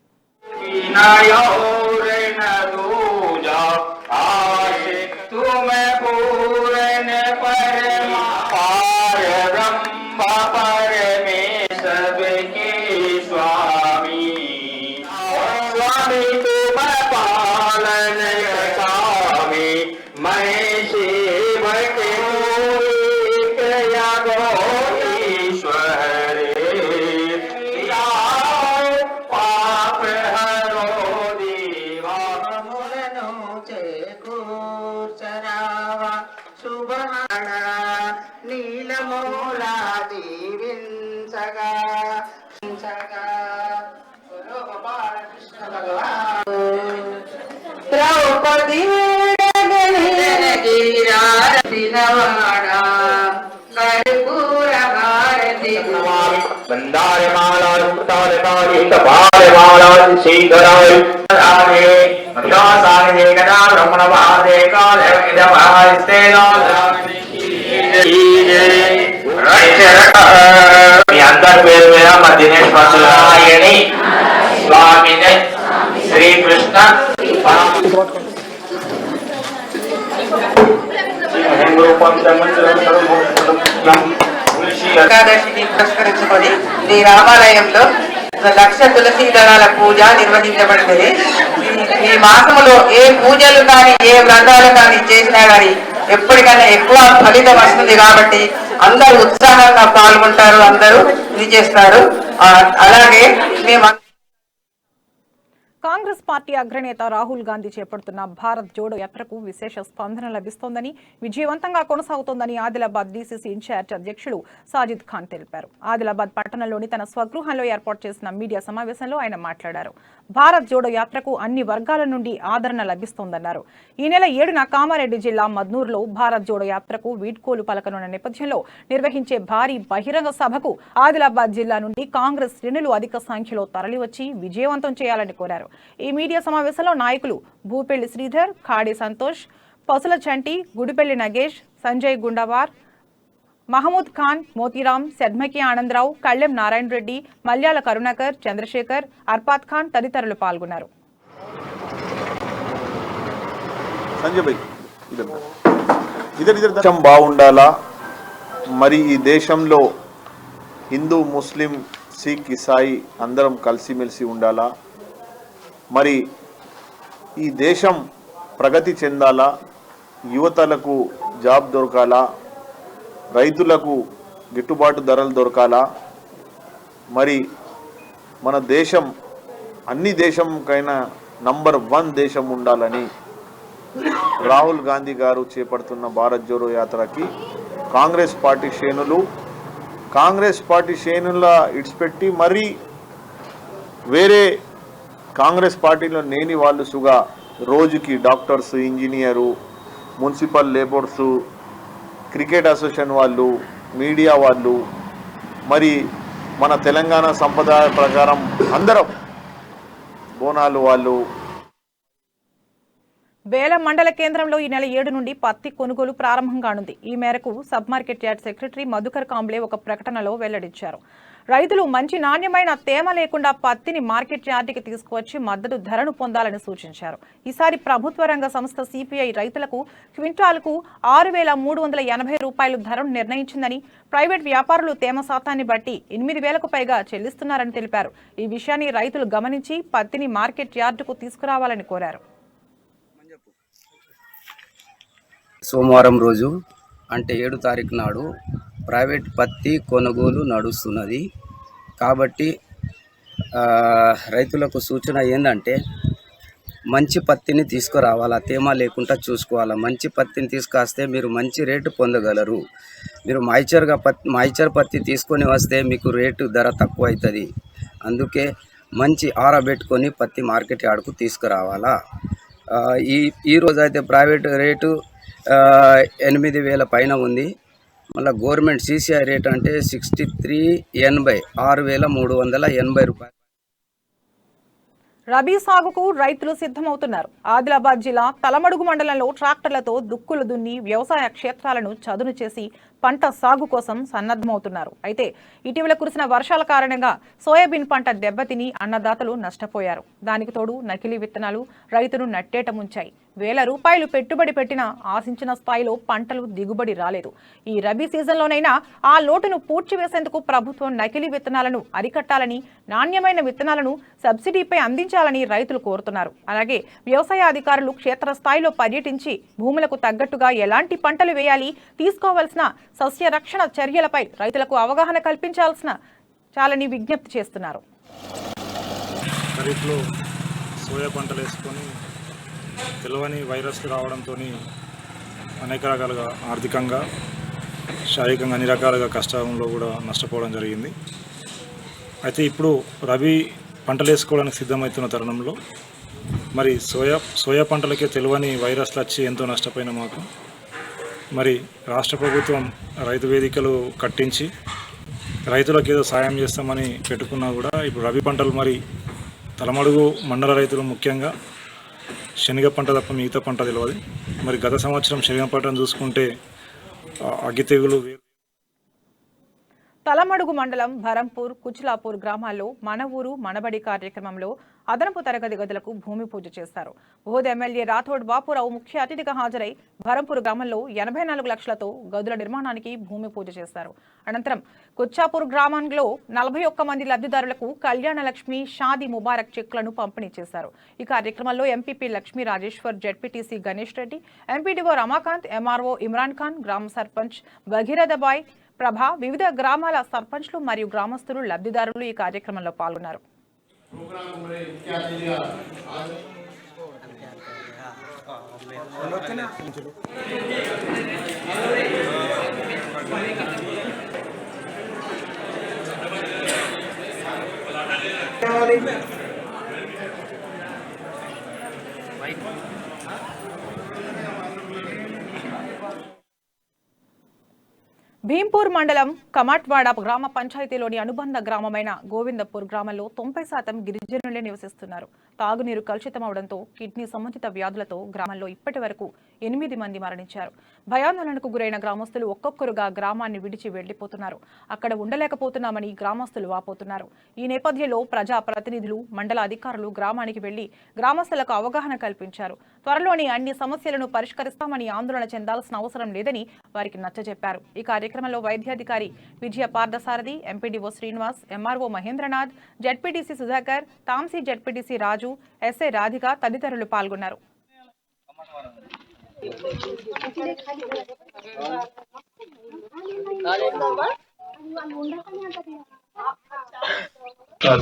మీ అందరి పేరు మీద మా దినేష్ మంచులాయని స్వామిని శ్రీకృష్ణ ఏకాదశిని పురస్కరించుకొని శ్రీ రామాలయంలో లక్ష తులసి దళాల పూజ నిర్వహించబడింది. ఈ మాసంలో ఏ పూజలు కానీ ఏ వ్రతాలు కానీ చేసినా కానీ ఎప్పటికైనా ఎక్కువ ఫలితం వస్తుంది కాబట్టి అందరూ ఉత్సాహంగా పాల్గొంటారు, అందరూ ఇది చేస్తారు. అలాగే మేము కాంగ్రెస్ పార్టీ అగ్రనేత రాహుల్ గాంధీ చేపడుతున్న భారత్ జోడో యాత్రకు విశేష స్పందన లభిస్తోందని, విజయవంతంగా కొనసాగుతోందని ఆదిలాబాద్ డీసీసీ ఇన్ఛార్జ్ అధ్యక్షుడు సాజిద్ ఖాన్ తెలిపారు. ఆదిలాబాద్ పట్టణంలోని తన స్వగృహంలో ఏర్పాటు చేసిన మీడియా సమావేశంలో ఆయన మాట్లాడారు. భారత్ జోడో యాత్రకు అన్ని వర్గాల నుండి ఆదరణ లభిస్తోందన్నారు. ఈ నెల 7న కామారెడ్డి జిల్లా మద్నూరులో భారత్ జోడో యాత్రకు వీడ్కోలు పలకనున్న నేపథ్యంలో నిర్వహించే భారీ బహిరంగ సభకు ఆదిలాబాద్ జిల్లా నుండి కాంగ్రెస్ శ్రేణులు అధిక సంఖ్యలో తరలివచ్చి విజయవంతం చేయాలని కోరారు. ఈ మీడియా సమావేశంలో నాయకులు భూపెల్లి శ్రీధర్, ఖాడి సంతోష్, పసుల చంటి, గుడిపెల్లి నగేష్, సంజయ్ గుండవార్, మహమూద్ ఖాన్, మోతీరాం, సెడ్మకి ఆనందరావు, కళ్లెం నారాయణ రెడ్డి, మల్యాల కరుణాకర్, చంద్రశేఖర్, అర్పాత్ ఖాన్ తదితరులు పాల్గొన్నారు. దేశం బాగుండాలా, మరి ఈ దేశంలో హిందూ, ముస్లిం, సిక్, ఇసాయి అందరం కలిసిమెలిసి ఉండాలా, మరి ఈ దేశం ప్రగతి చెందాలా, యువతలకు జాబ్ దొరకాలా, రైతులకు గిట్టుబాటు ధరలు దొరకాలా, మరి మన దేశం అన్ని దేశంకైనా నంబర్ 1 దేశం ఉండాలని రాహుల్ గాంధీ గారు చేపడుతున్న భారత్ జోడో యాత్రకి కాంగ్రెస్ పార్టీ శ్రేణుల ఇడిచిపెట్టి మరి వేరే కాంగ్రెస్ పార్టీలో లేని వాళ్ళు సుగా రోజుకి doctors, engineer, municipal labours, cricket association వాళ్ళు, మీడియా వాళ్ళు, మరి మన తెలంగాణ సంప్రదాయ ప్రకారం అందరం బోనాలు వాళ్ళు. బేల మండల కేంద్రంలో ఈ నెల 7 నుండి పత్తి కొనుగోలు ప్రారంభం కానుంది. ఈ మేరకు sub market yard secretary Madhukar Kamble ఒక ప్రకటనలో వెల్లడించారు. రైతులు మంచి నాణ్యమైన తేమ లేకుండా పత్తిని మార్కెట్ యార్డుకి తీసుకువచ్చి మద్దతు ధరను పొందాలని సూచించారు. ఈసారి ప్రభుత్వ రంగ సంస్థ సిపిఐ రైతులకు క్వింటాల్కు 6,380 రూపాయలు ధరను నిర్ణయించిందని, ప్రైవేట్ వ్యాపారులు తేమ శాతాన్ని బట్టి 8,000కు పైగా చెల్లిస్తున్నారని తెలిపారు. ఈ విషయాన్ని రైతులు గమనించి పత్తిని మార్కెట్ యార్డుకు తీసుకురావాలని కోరారు. సోమవారం రోజు అంటే 7 తారీఖు నాడు ప్రైవేట్ పత్తి కొనుగోలు నడుస్తున్నది. కాబట్టి రైతులకు సూచన ఏంటంటే మంచి పత్తిని తీసుకురావాలా, తేమ లేకుండా చూసుకోవాలా. మంచి పత్తిని తీసుకొస్తే మీరు మంచి రేటు పొందగలరు. మీరు మాయిచర్ పత్తి తీసుకొని వస్తే మీకు రేటు ధర తక్కువ అవుతుంది. అందుకే మంచి ఆరబెట్టుకొని పత్తి మార్కెట్ యార్డుకు తీసుకురావాలా. ఈ రోజు అయితే ప్రైవేట్ రేటు 8,000 పైన ఉంది. మళ్ళీ గవర్నమెంట్ సిసిఐ రేట్ అంటే 6380, 6,380 రూపాయలు. రబీ సాగుకు రైతులు సిద్ధమవుతున్నారు. ఆదిలాబాద్ జిల్లా తలమడుగు మండలంలో ట్రాక్టర్లతో దుక్కులు దున్ని వ్యవసాయ క్షేత్రాలను చదును చేసి పంట సాగు కోసం సన్నద్ధమవుతున్నారు. అయితే ఇటీవల కురిసిన వర్షాల కారణంగా సోయాబీన్ పంట దెబ్బతిని అన్నదాతలు నష్టపోయారు. దానికి తోడు నకిలీ విత్తనాలు రైతును నట్టేట ముంచాయి. వేల రూపాయలు పెట్టుబడి పెట్టినా ఆశించిన స్థాయిలో పంటలు దిగుబడి రాలేదు. ఈ రబీ సీజన్లోనైనా ఆ లోటును పూడ్చివేసేందుకు ప్రభుత్వం నకిలీ విత్తనాలను అరికట్టాలని, నాణ్యమైన విత్తనాలను సబ్సిడీపై అందించాలని రైతులు కోరుతున్నారు. అలాగే వ్యవసాయ అధికారులు క్షేత్రస్థాయిలో పర్యటించి భూములకు తగ్గట్టుగా ఎలాంటి పంటలు వేయాలి, తీసుకోవాల్సిన సస్య రక్షణ చర్యలపై రైతులకు అవగాహన కల్పించాలని విజ్ఞప్తి చేస్తున్నారు. ఖరీఫ్లో సోయా పంటలు వేసుకొని తెలియని వైరస్లు రావడంతో అనేక రకాలుగా ఆర్థికంగా, శారీరకంగా అన్ని రకాలుగా కష్టంలో కూడా నష్టపోవడం జరిగింది. అయితే ఇప్పుడు రబీ పంటలు వేసుకోవడానికి సిద్ధమవుతున్న తరుణంలో మరి సోయా పంటలకే తెలియని వైరస్లు వచ్చి ఎంతో నష్టపోయిన మాకు మరి రాష్ట్ర ప్రభుత్వం రైతు వేదికలు కట్టించి రైతులకు ఏదో సాయం చేస్తామని పెట్టుకున్నా కూడా ఇప్పుడు రబీ పంటలు మరి తలమడుగు మండల రైతులు ముఖ్యంగా శనగ పంట తప్ప మిగతా పంట తెలియదు. మరి గత సంవత్సరం శనగ పంటను చూసుకుంటే అగ్గి తెగులు. తలమడుగు మండలం భరంపూర్, కుచ్లాపూర్ గ్రామాల్లో మన ఊరు మనబడి కార్యక్రమంలో అదనపు తరగతి గదులకు భూమి పూజ చేశారు. బోధ ఎమ్మెల్యే రాథోడ్ బాపురావు ముఖ్య అతిథిగా హాజరై భరంపూర్ గ్రామంలో 84 లక్షలతో గదుల నిర్మాణానికి భూమి పూజ చేశారు. అనంతరం కుచ్చాపూర్ గ్రామంలో 41 మంది లబ్ధిదారులకు కళ్యాణ లక్ష్మి, షాదీ ముబారక్ చెక్లను పంపిణీ చేశారు. ఈ కార్యక్రమంలో MPP Lakshmi Rajeshwar, ZPTC Ganesh Reddy, MPDO Ramakant, MRO Imran Khan, గ్రామ సర్పంచ్ భగీరథబాయ్, ప్రభ, వివిధ గ్రామాల సర్పంచ్లు మరియు గ్రామస్తులు, లబ్ధిదారులు ఈ కార్యక్రమంలో పాల్గొన్నారు. భీంపూర్ మండలం కమాట్వాడ గ్రామ పంచాయతీలోని అనుబంధ గ్రామమైన గోవిందపూర్ గ్రామంలో 90% గిరిజనులే నివసిస్తున్నారు. తాగునీరు కలుషితమవడంతో కిడ్నీ సంబంధిత వ్యాధులతో గ్రామంలో ఇప్పటి వరకు 8 మంది మరణించారు. భయాందోళనకు గురైన గ్రామస్తులు ఒక్కొక్కరుగా గ్రామాన్ని విడిచి వెళ్లిపోతున్నారు. అక్కడ ఉండలేకపోతున్నామని గ్రామస్తులు వాపోతున్నారు. ఈ నేపథ్యంలో ప్రజా ప్రతినిధులు, మండల అధికారులు గ్రామానికి వెళ్లి గ్రామస్తులకు అవగాహన కల్పించారు. త్వరలోనే అన్ని సమస్యలను పరిష్కరిస్తామని ఆందోళన చెందాల్సిన అవసరం లేదని వారికి నచ్చజెప్పారు. ఈ కార్యక్రమంలో వైద్యాధికారి Vijaya Parthasarathi, MPDO Srinivas, MRO Mahendranath, ZPTC Sudhakar, Tamsi ZPTC Raju, SI Radhika తదితరులు పాల్గొన్నారు.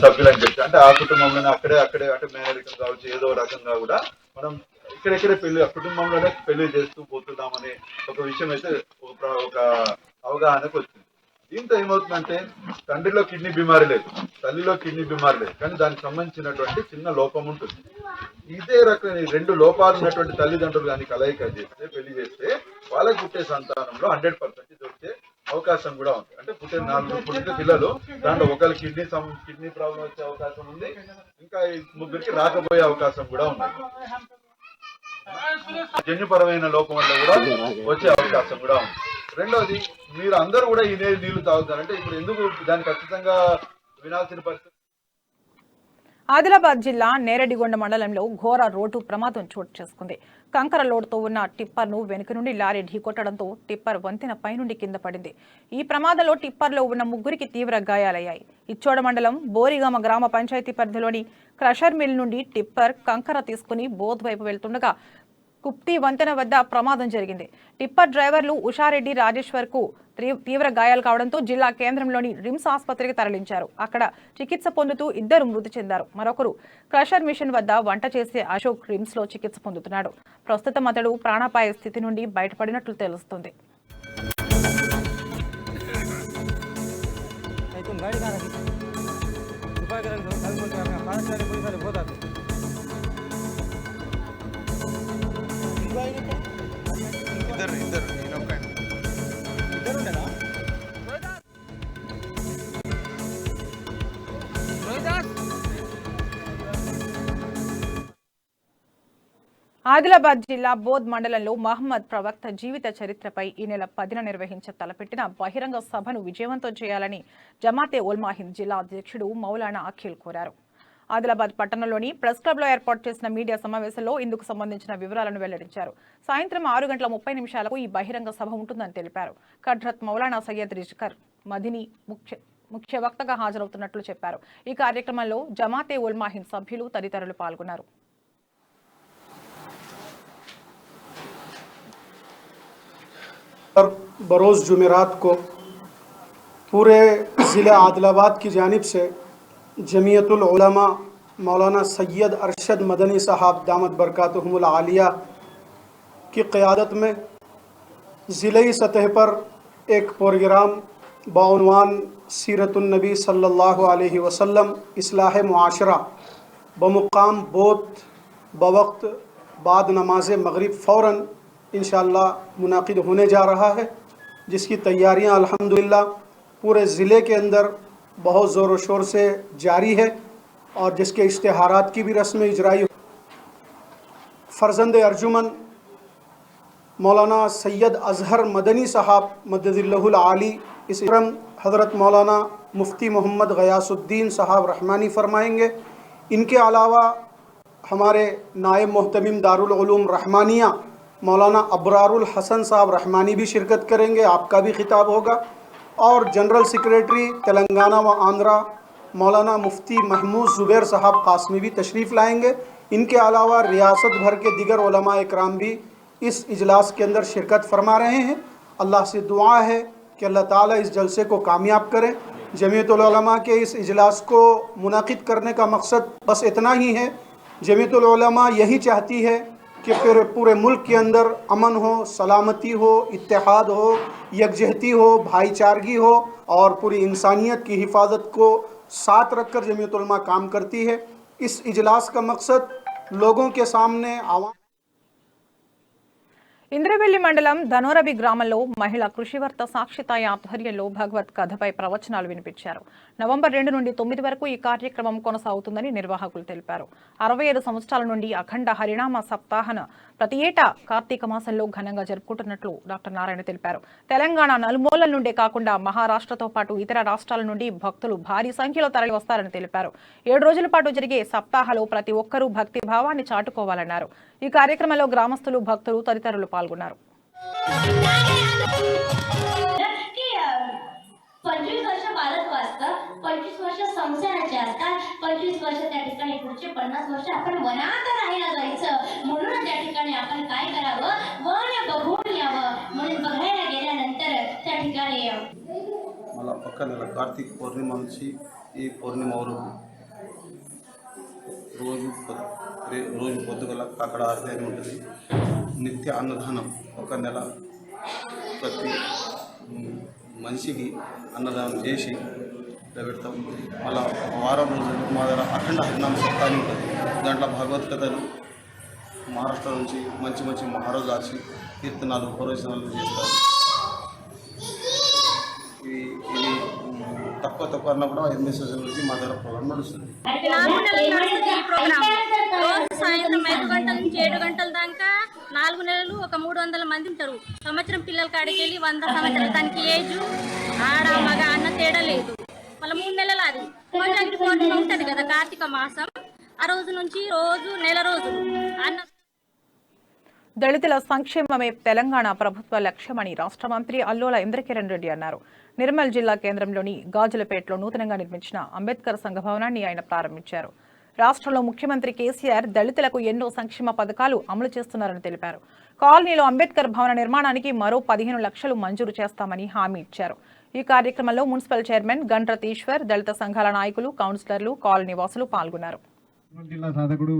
సభ్యులని చెప్పి అంటే ఆ కుటుంబంలోనే అక్కడే అంటే మేనరికం కావచ్చు, ఏదో రకంగా కూడా మనం ఇక్కడెక్కడే పెళ్లి కుటుంబంలోనే పెళ్లి చేస్తూ పోతున్నామనే ఒక విషయం అయితే ఒక అవగాహనకు వచ్చింది. దీంతో ఏమవుతుందంటే తండ్రిలో కిడ్నీ బీమారి లేదు, తల్లిలో కిడ్నీ బీమారి లేదు, కానీ దానికి సంబంధించినటువంటి చిన్న లోపం ఉంటుంది. ఇదే రకమైన 2 లోపాలు ఉన్నటువంటి తల్లిదండ్రులు కానీ కలయిక చేస్తే, పెళ్లి చేస్తే వాళ్ళకి పుట్టే సంతానంలో 100% వచ్చే అవకాశం కూడా ఉంది. అంటే పుట్టే 4 పుట్టిన పిల్లలు దాంట్లో ఒకరు కిడ్నీ ప్రాబ్లం వచ్చే అవకాశం ఉంది, ఇంకా 3కి రాకపోయే అవకాశం కూడా ఉంది. జన్యుపరమైన లోపం వల్ల కూడా వచ్చే అవకాశం కూడా ఉంది. రెండోది, మీరు అందరూ కూడా ఈ నీళ్లు తాగుతారంటే ఇప్పుడు ఎందుకు దాన్ని ఖచ్చితంగా వినాల్సిన పరిస్థితి. ఆదిలాబాద్ జిల్లా నేరడిగొండ మండలంలో ఘోర రోడ్డు ప్రమాదం చోటు చేసుకుంది. కంకర లోడ్తో ఉన్న టిప్పర్ను వెనుక నుండి లారీ ఢీకొట్టడంతో టిప్పర్ వంతెన పైనుండి కింద పడింది. ఈ ప్రమాదంలో టిప్పర్లో ఉన్న 3కి తీవ్ర గాయాలయ్యాయి. ఇచ్చోడ మండలం బోరిగామ గ్రామ పంచాయతీ పరిధిలోని క్రషర్ మిల్ నుండి టిప్పర్ కంకర తీసుకుని బోధ్ వైపు వెళ్తుండగా కుప్తి వంతెన వద్ద ప్రమాదం జరిగింది. టిప్పర్ డ్రైవర్లు ఉషారెడ్డి, రాజేశ్వర్ కు తీవ్ర గాయాలు కావడంతో జిల్లా కేంద్రంలోని రిమ్స్ ఆసుపత్రికి తరలించారు. అక్కడ చికిత్స పొందుతూ 2 మృతి చెందారు. మరొకరు క్రషర్ మిషన్ వద్ద వంట చేసే అశోక్ రిమ్స్ లో చికిత్స పొందుతున్నాడు. ప్రస్తుతం అతడు ప్రాణాపాయ స్థితి నుండి బయటపడినట్లు తెలుస్తుంది. ఆదిలాబాద్ జిల్లా బోధ్ మండలంలో మహమ్మద్ ప్రవక్త జీవిత చరిత్రపై ఈ నెల 10న నిర్వహించ తలపెట్టిన బహిరంగ సభను విజయవంతం చేయాలని జమాతే ఉల్మా హింద్ జిల్లా అధ్యక్షుడు మౌలానా అఖిల్ కోరారు. ఆదిలాబాద్ పట్టణంలోని ప్రెస్ క్లబ్ లో ఏర్పాటు చేసిన మీడియా సమావేశంలో ఇందుకు సంబంధించిన వివరాలను వెల్లడించారు. సాయంత్రం 6:30 ఈ బహిరంగ సభ ఉంటుందని తెలిపారు. కడ్రత్ మౌలానా సయ్యద్ రిజ్కర్ మదిని ముఖ్య వక్తగా హాజరవుతున్నట్లు చెప్పారు. ఈ కార్యక్రమంలో జమాతే ఉల్మా హింద్ సభ్యులు తదితరులు పాల్గొన్నారు. बरोज़ जुमेरात को पूरे ज़िला आदिलाबाद की जानिब से जमीयतुल उलमा मौलाना सैयद अरशद मदनी साहब दामत बरकातुहुमुल आलिया की क़यादत में ज़िले सतह पर एक प्रोग्राम बाउनवान सीरतुन नबी सल्लल्लाहु अलैहि वसल्लम इस्लाह मुआशरा बमुकाम बोत बवक्त बाद नमाज मगरिब फ़ौरन इंशाअल्लाह मुनाकिद होने जा रहा है, जिसकी तैयारियां अल्हम्दुलिल्लाह पूरे ज़िले के अंदर बहुत ज़ोर शोर से जारी है और जिसके इश्तिहारात की भी रस्म इजराई। फ़र्जंद अर्जुमन मौलाना सैयद अज़हर मदनी साहब मददिल्लहुल आली इस इकरम हज़रत मौलाना मुफ्ती मोहम्मद गयासुद्दीन साहब रहमानी फरमाएंगे। इनके अलावा हमारे नायब मोहतमिम दारुल उलूम रहमानिया मौलाना अबरारुल हसन साहब रहमानी भी शिरकत करेंगे, आपका भी खिताब होगा। और जनरल सेक्रेटरी तेलंगाना व आंध्रा मौलाना मुफ्ती महमूद ज़ुबैर साहब कासमी भी तशरीफ़ लाएंगे। इनके अलावा रियासत भर के दिगर उलमा इकराम भी इस इजलास के अंदर शिरकत फरमा रहे हैं। अल्लाह से दुआ है कि अल्लाह ताला इस जलसे को कामयाब करें। जमीयतुल उलमा के इस इजलास को मुनाकिद करने का मकसद बस इतना ही है। जमीयतुल उलमा यही चाहती है कि फिर पूरे मुल्क के अंदर अमन हो, सलामती हो, इत्तेहाद हो, यकजहती हो, भाईचारगी हो और पूरी इंसानियत की हिफाजत को साथ रखकर जमीयतुल उलमा काम करती है। इस इजलास का मकसद लोगों के सामने आवाम ఇంద్రవెల్లి మండలం ధనోరబి గ్రామంలో మహిళా కృషివర్త సాక్షితాయ ఆధ్వర్యంలో భగవత్ కథపై ప్రవచనాలు వినిపించారు. నవంబర్ 2 నుండి 9 వరకు ఈ కార్యక్రమం కొనసాగుతుందని నిర్వాహకులు తెలిపారు. 65 సంవత్సరాల నుండి అఖండ హరినామ సప్తాహన ప్రతి ఏటా కార్తీక మాసంలో ఘనంగా జరుపుకుంటున్నట్లు డాక్టర్ నారాయణ తెలిపారు. తెలంగాణ నలుమూలల నుండే కాకుండా మహారాష్ట్రతో పాటు ఇతర రాష్ట్రాల నుండి భక్తులు భారీ సంఖ్యలో తరలి వస్తారని తెలిపారు. 7 రోజుల పాటు జరిగే సప్తాహలో ప్రతి ఒక్కరూ భక్తి భావాన్ని చాటుకోవాలన్నారు. ఈ కార్యక్రమంలో గ్రామస్తులు, భక్తులు తదితరులు పాల్గొన్నారు. 25 वर्ष बालक वाचतं, 25 वर्ष संसाराचे असतात, 25 वर्ष त्या ठिकाणी पुढचे 50 वर्ष आपण वनात राहायला जायचं. म्हणून त्या ठिकाणी आपण काय करावं, वन बघून यावं. म्हणून बघायला गेल्यानंतर त्या ठिकाणी मला పక్క నెల కార్తీక పౌర్ణిమ నుంచి ఈ పౌర్ణిమ వరకు రోజు పొద్దుగల అక్కడ ఆశ్రయం ఉంటుంది. నిత్య అన్నదానం ఒక నెల ప్రతి మనిషికి అన్నదానం చేసి పెడతాం. మళ్ళా వారం రోజులు మా దగ్గర అఖండ హరినామ సప్తాహం ఉంటుంది. దాంట్లో భగవద్గీతలు మహారాష్ట్ర నుంచి మంచి మంచి మహారాజు వచ్చి కీర్తనాలు, ప్రవచనాలు చేస్తారు. ఇది తక్కువ అన్న కూడా 8 రోజుల నుంచి మా దగ్గర ప్రోగ్రాం నడుస్తుంది. సాయంత్రం 5 గంటల నుంచి 7 గంటల దాకా 4 నెలలు ఒక 300 మంది ఉంటారు. సంవత్సరం పిల్లల కాడికి వెళ్ళి 100 సంవత్సరాలు, దానికి ఏజ్ ఆడ మగ అన్న తేడా లేదు. మళ్ళీ 3 నెలలు అది కోజాగిరి పౌర్ణిమ ఉంటుంది కదా, కార్తీక మాసం, ఆ రోజు నుంచి రోజు నెల రోజులు అన్న. దళితుల సంక్షేమమే తెలంగాణ ప్రభుత్వ లక్ష్యమని రాష్ట్ర మంత్రి అల్లోల ఇంద్రకిరణ్ రెడ్డి అన్నారు. నిర్మల్ జిల్లా కేంద్రంలోని గాజులపేటలో నూతనంగా నిర్మించిన అంబేద్కర్ సంఘ భవనాన్ని ఆయన ప్రారంభించారు. రాష్ట్రంలో ముఖ్యమంత్రి కేసీఆర్ దళితులకు ఎన్నో సంక్షేమ పథకాలు అమలు చేస్తున్నారని తెలిపారు. కాలనీలో అంబేద్కర్ భవన నిర్మాణానికి మరో 15 లక్షలు మంజూరు చేస్తామని హామీ ఇచ్చారు. ఈ కార్యక్రమంలో మున్సిపల్ చైర్మన్ గండ్రతీశ్వర్, దళిత సంఘాల నాయకులు, కౌన్సిలర్లు, కాలనీ వాసులు పాల్గొన్నారు. జిల్లా సాధకుడు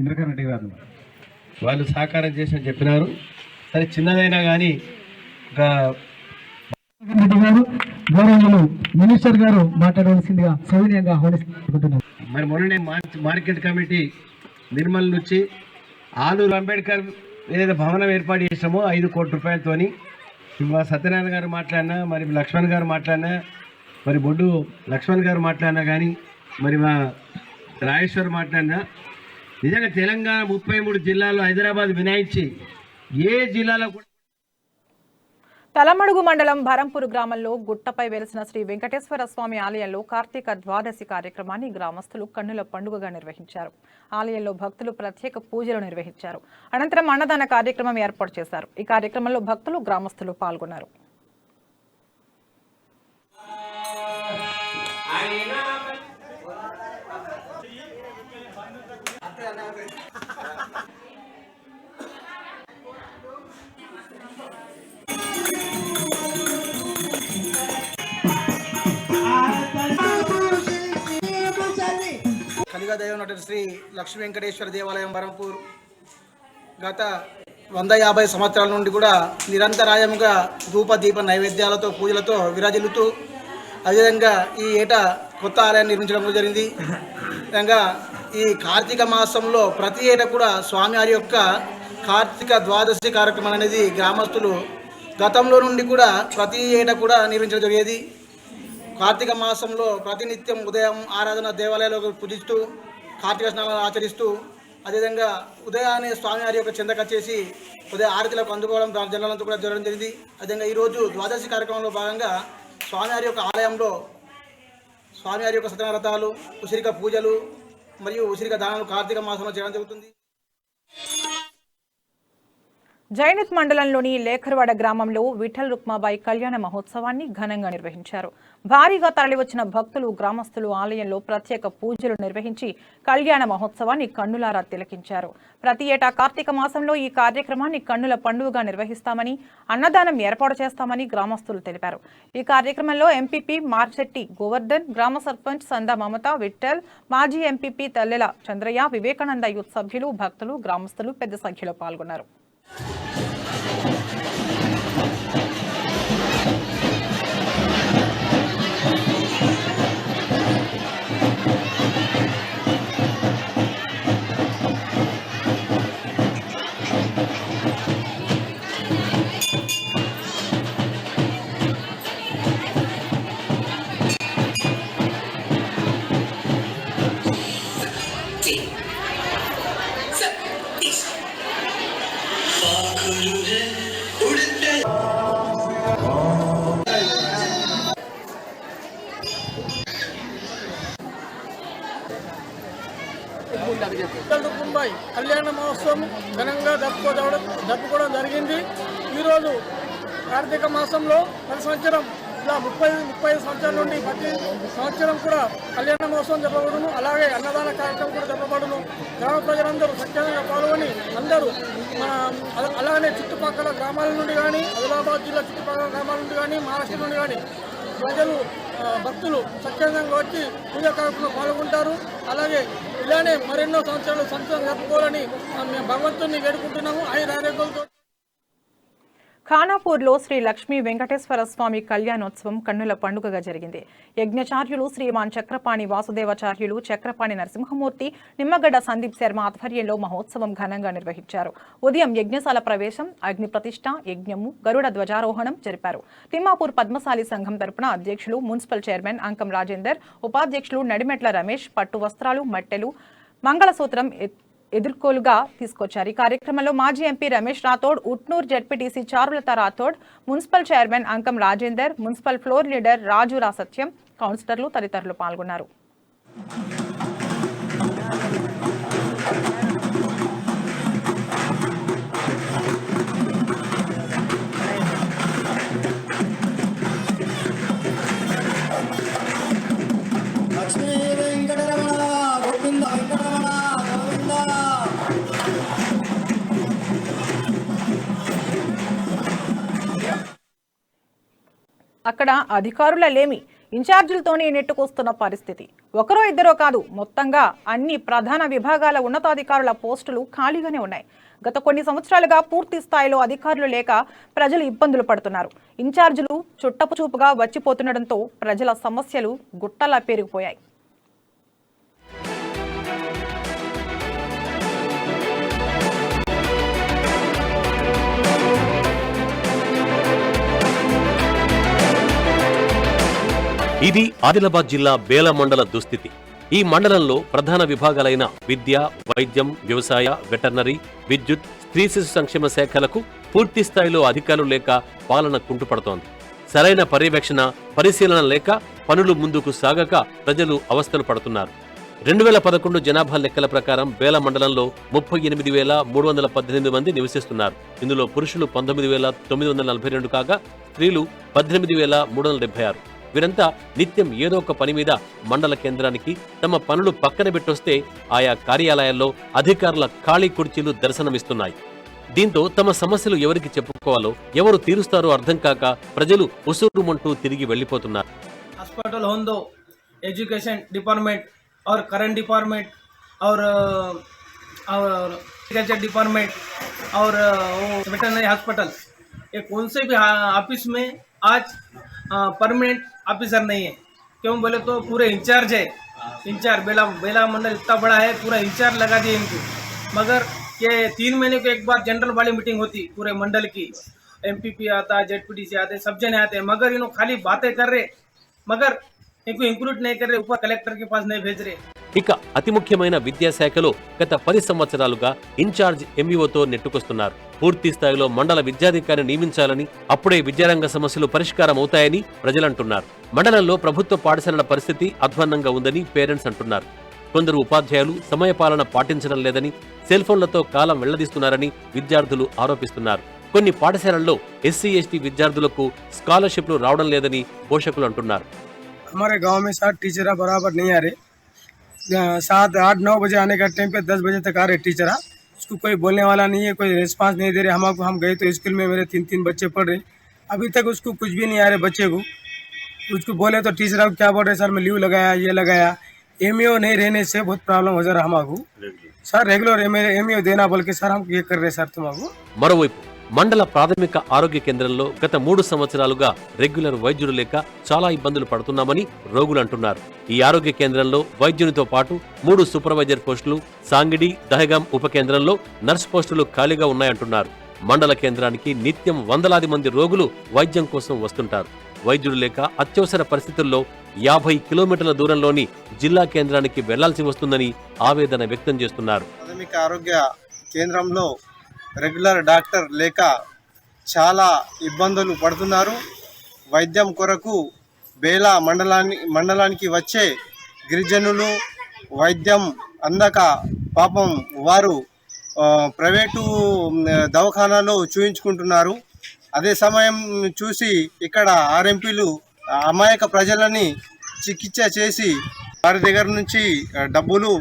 ఇంద్రకరణ్ రెడ్డి గారు వాళ్ళు సహకారం చేసి చెప్పినారు. సరే చిన్నదైనా కానీ గౌరవనీయులు మినిస్టర్ గారు మాట్లాడవలసిందిగా సౌజన్యంగా ఆహ్వానిస్తున్నారు. మరి మొన్ననే మార్కెట్ కమిటీ నిర్మల్ నుంచి ఆలూరు అంబేద్కర్ ఏదైతే భవనం ఏర్పాటు చేసామో 5 కోట్ల రూపాయలతోని మా సత్యనారాయణ గారు మాట్లాడినా, మరి లక్ష్మణ్ గారు మాట్లాడినా, మరి బొడ్డు లక్ష్మణ్ గారు మాట్లాడినా కానీ, మరి మా రాజేశ్వర్ మాట్లాడినా, నిజంగా తెలంగాణ 33 జిల్లాల్లో హైదరాబాద్ వినాయించి ఏ జిల్లాలో కూడా. తలమడుగు మండలం భరంపూర్ గ్రామంలో గుట్టపై వెలిసిన శ్రీ వెంకటేశ్వర స్వామి ఆలయంలో కార్తీక ద్వాదశి కార్యక్రమాన్ని గ్రామస్తులు కన్నుల పండుగగా నిర్వహించారు. ఆలయంలో భక్తులు ప్రత్యేక పూజలు నిర్వహించారు. అనంతరం అన్నదాన కార్యక్రమం ఏర్పాటు చేశారు. ఈ కార్యక్రమంలో భక్తులు, గ్రామస్తులు పాల్గొన్నారు. కలిగా దైవం నటుడు శ్రీ లక్ష్మీ వెంకటేశ్వర దేవాలయం భరంపూర్ గత 150 సంవత్సరాల నుండి కూడా నిరంతరాయముగా ధూప దీప నైవేద్యాలతో పూజలతో విరాజిల్లుతూ, అదేవిధంగా ఈ ఏటా కొత్త ఆలయాన్ని నిర్మించడం జరిగింది. విధంగా ఈ కార్తీక మాసంలో ప్రతి ఏటా కూడా స్వామివారి యొక్క కార్తీక ద్వాదశి కార్యక్రమం అనేది గ్రామస్తులు గతంలో నుండి కూడా ప్రతి ఏటా కూడా నిర్వహించడం జరిగేది. కార్తీక మాసంలో ప్రతినిత్యం ఉదయం ఆరాధన దేవాలయాల్లో పూజిస్తూ కార్తీక స్నానాలు ఆచరిస్తూ, అదేవిధంగా ఉదయాన్నే స్వామివారి యొక్క చెందకచ్చేసి ఉదయం ఆరతిలకు అందుకోవడం జనాలంతా కూడా జరగడం జరిగింది. అదేవిధంగా ఈరోజు ద్వాదశి కార్యక్రమంలో భాగంగా స్వామివారి యొక్క ఆలయంలో స్వామివారి యొక్క సత్యనారతాలు, ఉసిరిక పూజలు మరియు ఉసిరిక దానాలు కార్తీక మాసంలో చేయడం జరుగుతుంది. జైనత్ మండలంలోని లేఖర్వాడ గ్రామంలో విఠల్ రుక్మాబాయి కళ్యాణ మహోత్సవాన్ని ఘనంగా నిర్వహించారు. భారీగా తరలివచ్చిన భక్తులు, గ్రామస్తులు ఆలయంలో ప్రత్యేక పూజలు నిర్వహించి కళ్యాణ మహోత్సవాన్ని కన్నులారా తిలకించారు. ప్రతి ఏటా కార్తీక మాసంలో ఈ కార్యక్రమాన్ని కన్నుల పండుగగా నిర్వహిస్తామని, అన్నదానం ఏర్పాటు చేస్తామని గ్రామస్తులు తెలిపారు. ఈ కార్యక్రమంలో ఎంపీపీ మార్చెట్టి గోవర్ధన్, గ్రామ సర్పంచ్ సందా మమత, విఠల్, మాజీ ఎంపీపీ తల్లెల చంద్రయ్య, వివేకానంద యూత్ సభ్యులు, భక్తులు, గ్రామస్తులు పెద్ద సంఖ్యలో పాల్గొన్నారు. రుక్మాబాయి కళ్యాణ మహోత్సవం ఘనంగా జరుపుకోవడం జరిగింది. ఈరోజు కార్తీక మాసంలో ప్రతి సంవత్సరం ఇలా 30 సంవత్సరాల నుండి ప్రతి సంవత్సరం కూడా కళ్యాణ మహోత్సవం జరపబడును. అలాగే అన్నదాన కార్యక్రమం కూడా జరపబడును. గ్రామ ప్రజలందరూ స్వచ్ఛందంగా పాల్గొని అందరూ అలానే చుట్టుపక్కల గ్రామాల నుండి కానీ, ఆదిలాబాద్ జిల్లా చుట్టుపక్కల గ్రామాల నుండి కానీ, మహారాష్ట్ర నుండి కానీ ప్రజలు భక్తులు స్వచ్ఛందంగా వచ్చి పూజా కార్యక్రమంలో పాల్గొంటారు. అలాగే ఇలానే మరెన్నో సంవత్సరాలు సంవత్సరం జరుపుకోవాలని మేము భగవంతుని వేడుకుంటున్నాము. ఆయురారోగ్యాలతో ఖానాపూర్లో శ్రీ లక్ష్మీ వెంకటేశ్వర స్వామి కళ్యాణోత్సవం కన్నుల పండుగగా జరిగింది. యజ్ఞచార్యులు శ్రీమాన్ చక్రపాణి వాసుదేవాచార్యులు, చక్రపాణి నరసింహమూర్తి, నిమ్మగడ్డ సందీప్ శర్మ ఆధ్వర్యంలో మహోత్సవం ఘనంగా నిర్వహించారు. ఉదయం యజ్ఞశాల ప్రవేశం, అగ్ని ప్రతిష్ఠ, యజ్ఞము, గరుడ ధ్వజారోహణం జరిపారు. తిమ్మాపూర్ పద్మశాలి సంఘం తరపున అధ్యక్షులు మున్సిపల్ చైర్మన్ అంకం రాజేందర్, ఉపాధ్యక్షులు నడిమెట్ల రమేష్ పట్టు వస్త్రాలు, మట్టెలు, మంగళసూత్రం ఎదుర్కోలుగా తీసుకొచ్చారు. ఈ కార్యక్రమంలో మాజీ MP Ramesh Rathod, Utnoor ZPTC Charulatha Rathod, municipal chairman Ankam Rajender, municipal floor leader Rajura Satyam, కౌన్సిలర్లు తదితరులు పాల్గొన్నారు. అక్కడ అధికారుల లేమి, ఇన్ఛార్జీలతోనే నెట్టుకొస్తున్న పరిస్థితి. ఒకరో ఇద్దరో కాదు, మొత్తంగా అన్ని ప్రధాన విభాగాల ఉన్నతాధికారుల పోస్టులు ఖాళీగానే ఉన్నాయి. గత కొన్ని సంవత్సరాలుగా పూర్తి స్థాయిలో అధికారులు లేక ప్రజలు ఇబ్బందులు పడుతున్నారు. ఇన్ఛార్జీలు చుట్టపు చూపుగా వచ్చిపోతుండటంతో ప్రజల సమస్యలు గుట్టలా పెరిగిపోయాయి. ఇది ఆదిలాబాద్ జిల్లా బేల మండల దుస్థితి. ఈ మండలంలో ప్రధాన విభాగాలైన విద్య, వైద్యం, వ్యవసాయ, వెటర్నరీ, విద్యుత్, స్త్రీ శిశు సంక్షేమ శాఖలకు పూర్తి స్థాయిలో అధికారులు లేక పాలన కుంటుపడుతోంది. సరైన పర్యవేక్షణ, పరిశీలన లేక పనులు ముందుకు సాగక ప్రజలు అవస్థలు పడుతున్నారు. 2011 జనాభా లెక్కల ప్రకారం బేల మండలంలో 38,318 మంది నివసిస్తున్నారు. ఇందులో పురుషులు 19,942 కాగా స్త్రీలు 18,376. వీరంతా నిత్యం ఏదో ఒక పని మీద మండల కేంద్రానికి తమ పనులు పక్కన పెట్టొస్తే ఆయా కార్యాలయాల్లో అధికారుల ఖాళీ కుర్చీలు దర్శనమిస్తున్నాయి. దీంతో తమ సమస్యలు ఎవరికి చెప్పుకోవాలో, ఎవరు తీరుస్తారో అర్థం కాక ప్రజలు ఉసురుమంటూ తిరిగి వెళ్లిపోతున్నారు. హాస్పిటల్ హోందో, एजुकेशन डिपार्टमेंट और करंट डिपार्टमेंट और एग्रीकल्चर डिपार्टमेंट और वेटरनरी हॉस्पिटल, ये कौन से भी ऑफिस में आज परमानेंट ऑफिसर नहीं है. क्यों बोले तो पूरे इंचार्ज है. इंचार्ज बेला मंडल इतना बड़ा है, पूरा इंचार्ज लगा दिए इनको. मगर ये 3 महीने को एक बार जनरल वाली मीटिंग होती पूरे मंडल की. एमपीपी आता, जेडपीटीसी आते, सब जने आते, मगर इन्हों खाली बातें कर रहे, मगर इनको इंक्लूड नहीं कर रहे, ऊपर कलेक्टर के पास नहीं भेज रहे. ఇక అతి ముఖ్యమైన విద్యాశాఖలో గత 10 సంవత్సరాలుగా ఇన్ఛార్జ్ ఎంఈఓతో నెట్టుకొస్తున్నారు. పూర్తి స్థాయిలో మండల విద్యాధికారిని నియమించాలని, అప్పుడే విద్యారంగ సమస్యలు పరిష్కారం అవుతాయని ప్రజలంటున్నారు. మండలంలో ప్రభుత్వ పాఠశాలల పరిస్థితి అధ్వాన్నంగా ఉందని పేరెంట్స్ అంటున్నారు. కొందరు ఉపాధ్యాయులు సమయపాలన పాటించడం లేదని, సెల్ఫోన్లతో కాలం వెళ్లదీస్తున్నారని విద్యార్థులు ఆరోపిస్తున్నారు. కొన్ని పాఠశాలల్లో ఎస్సీ ఎస్టీ విద్యార్థులకు స్కాలర్షిప్లు రావడం లేదని పోషకులు అంటున్నారు. हमारे गांव में 7 टीचर बराबर नहीं आ रहे, 7, 8, 9 बजे आने का टाइम पे 10 बजे तक आ रहे टीचर। उसको कोई बोलने वाला नहीं है, कोई रिस्पांस नहीं दे रहे। हम गए तो स्कूल में मेरे 3 बच्चे पढ़ रहे, अभी तक उसको कुछ भी नहीं आ रहे बच्चे को। उसको बोले तो टीचर अब क्या बोल रहे, सर मैं लीव लगाया, ये लगाया। एमईओ नहीं रहने से बहुत प्रॉब्लम हो जा रहा हमको सर। रेगुलर एमईओ देना बोल के सर हम ये कर रहे सर तुमको। మరోవైపు మండల ప్రాథమిక ఆరోగ్య కేంద్రంలో గత 3 సంవత్సరాలుగా రెగ్యులర్ వైద్యులు లేక చాలా ఇబ్బందులు పడుతున్నామని రోగులు అంటున్నారు. ఈ ఆరోగ్య కేంద్రంలో వైద్యునితో పాటు 3 సూపర్వైజర్ పోస్టులు, సాంగిడి, దహగాం ఉప కేంద్రంలో నర్స్ పోస్టులు ఖాళీగా ఉన్నాయంటున్నారు. మండల కేంద్రానికి నిత్యం వందలాది మంది రోగులు వైద్యం కోసం వస్తుంటారు. వైద్యుడు లేక అత్యవసర పరిస్థితుల్లో 50 కిలోమీటర్ల దూరంలోని జిల్లా కేంద్రానికి వెళ్లాల్సి వస్తుందని ఆవేదన వ్యక్తం చేస్తున్నారు. ప్రాథమిక ఆరోగ్య కేంద్రంలో రెగ్యులర్ డాక్టర్ లేక చాలా ఇబ్బందులు పడుతున్నారు. వైద్యం కొరకు బేలా మండలానికి వచ్చే గిరిజనులు వైద్యం అందక పాపం వారు ప్రైవేటు దవాఖానాలో చూయించుకుంటున్నారు. అదే సమయం చూసి ఇక్కడ ఆర్ఎంపీలు అమాయక ప్రజలని చికిత్స చేసి వారి దగ్గర నుంచి డబ్బులు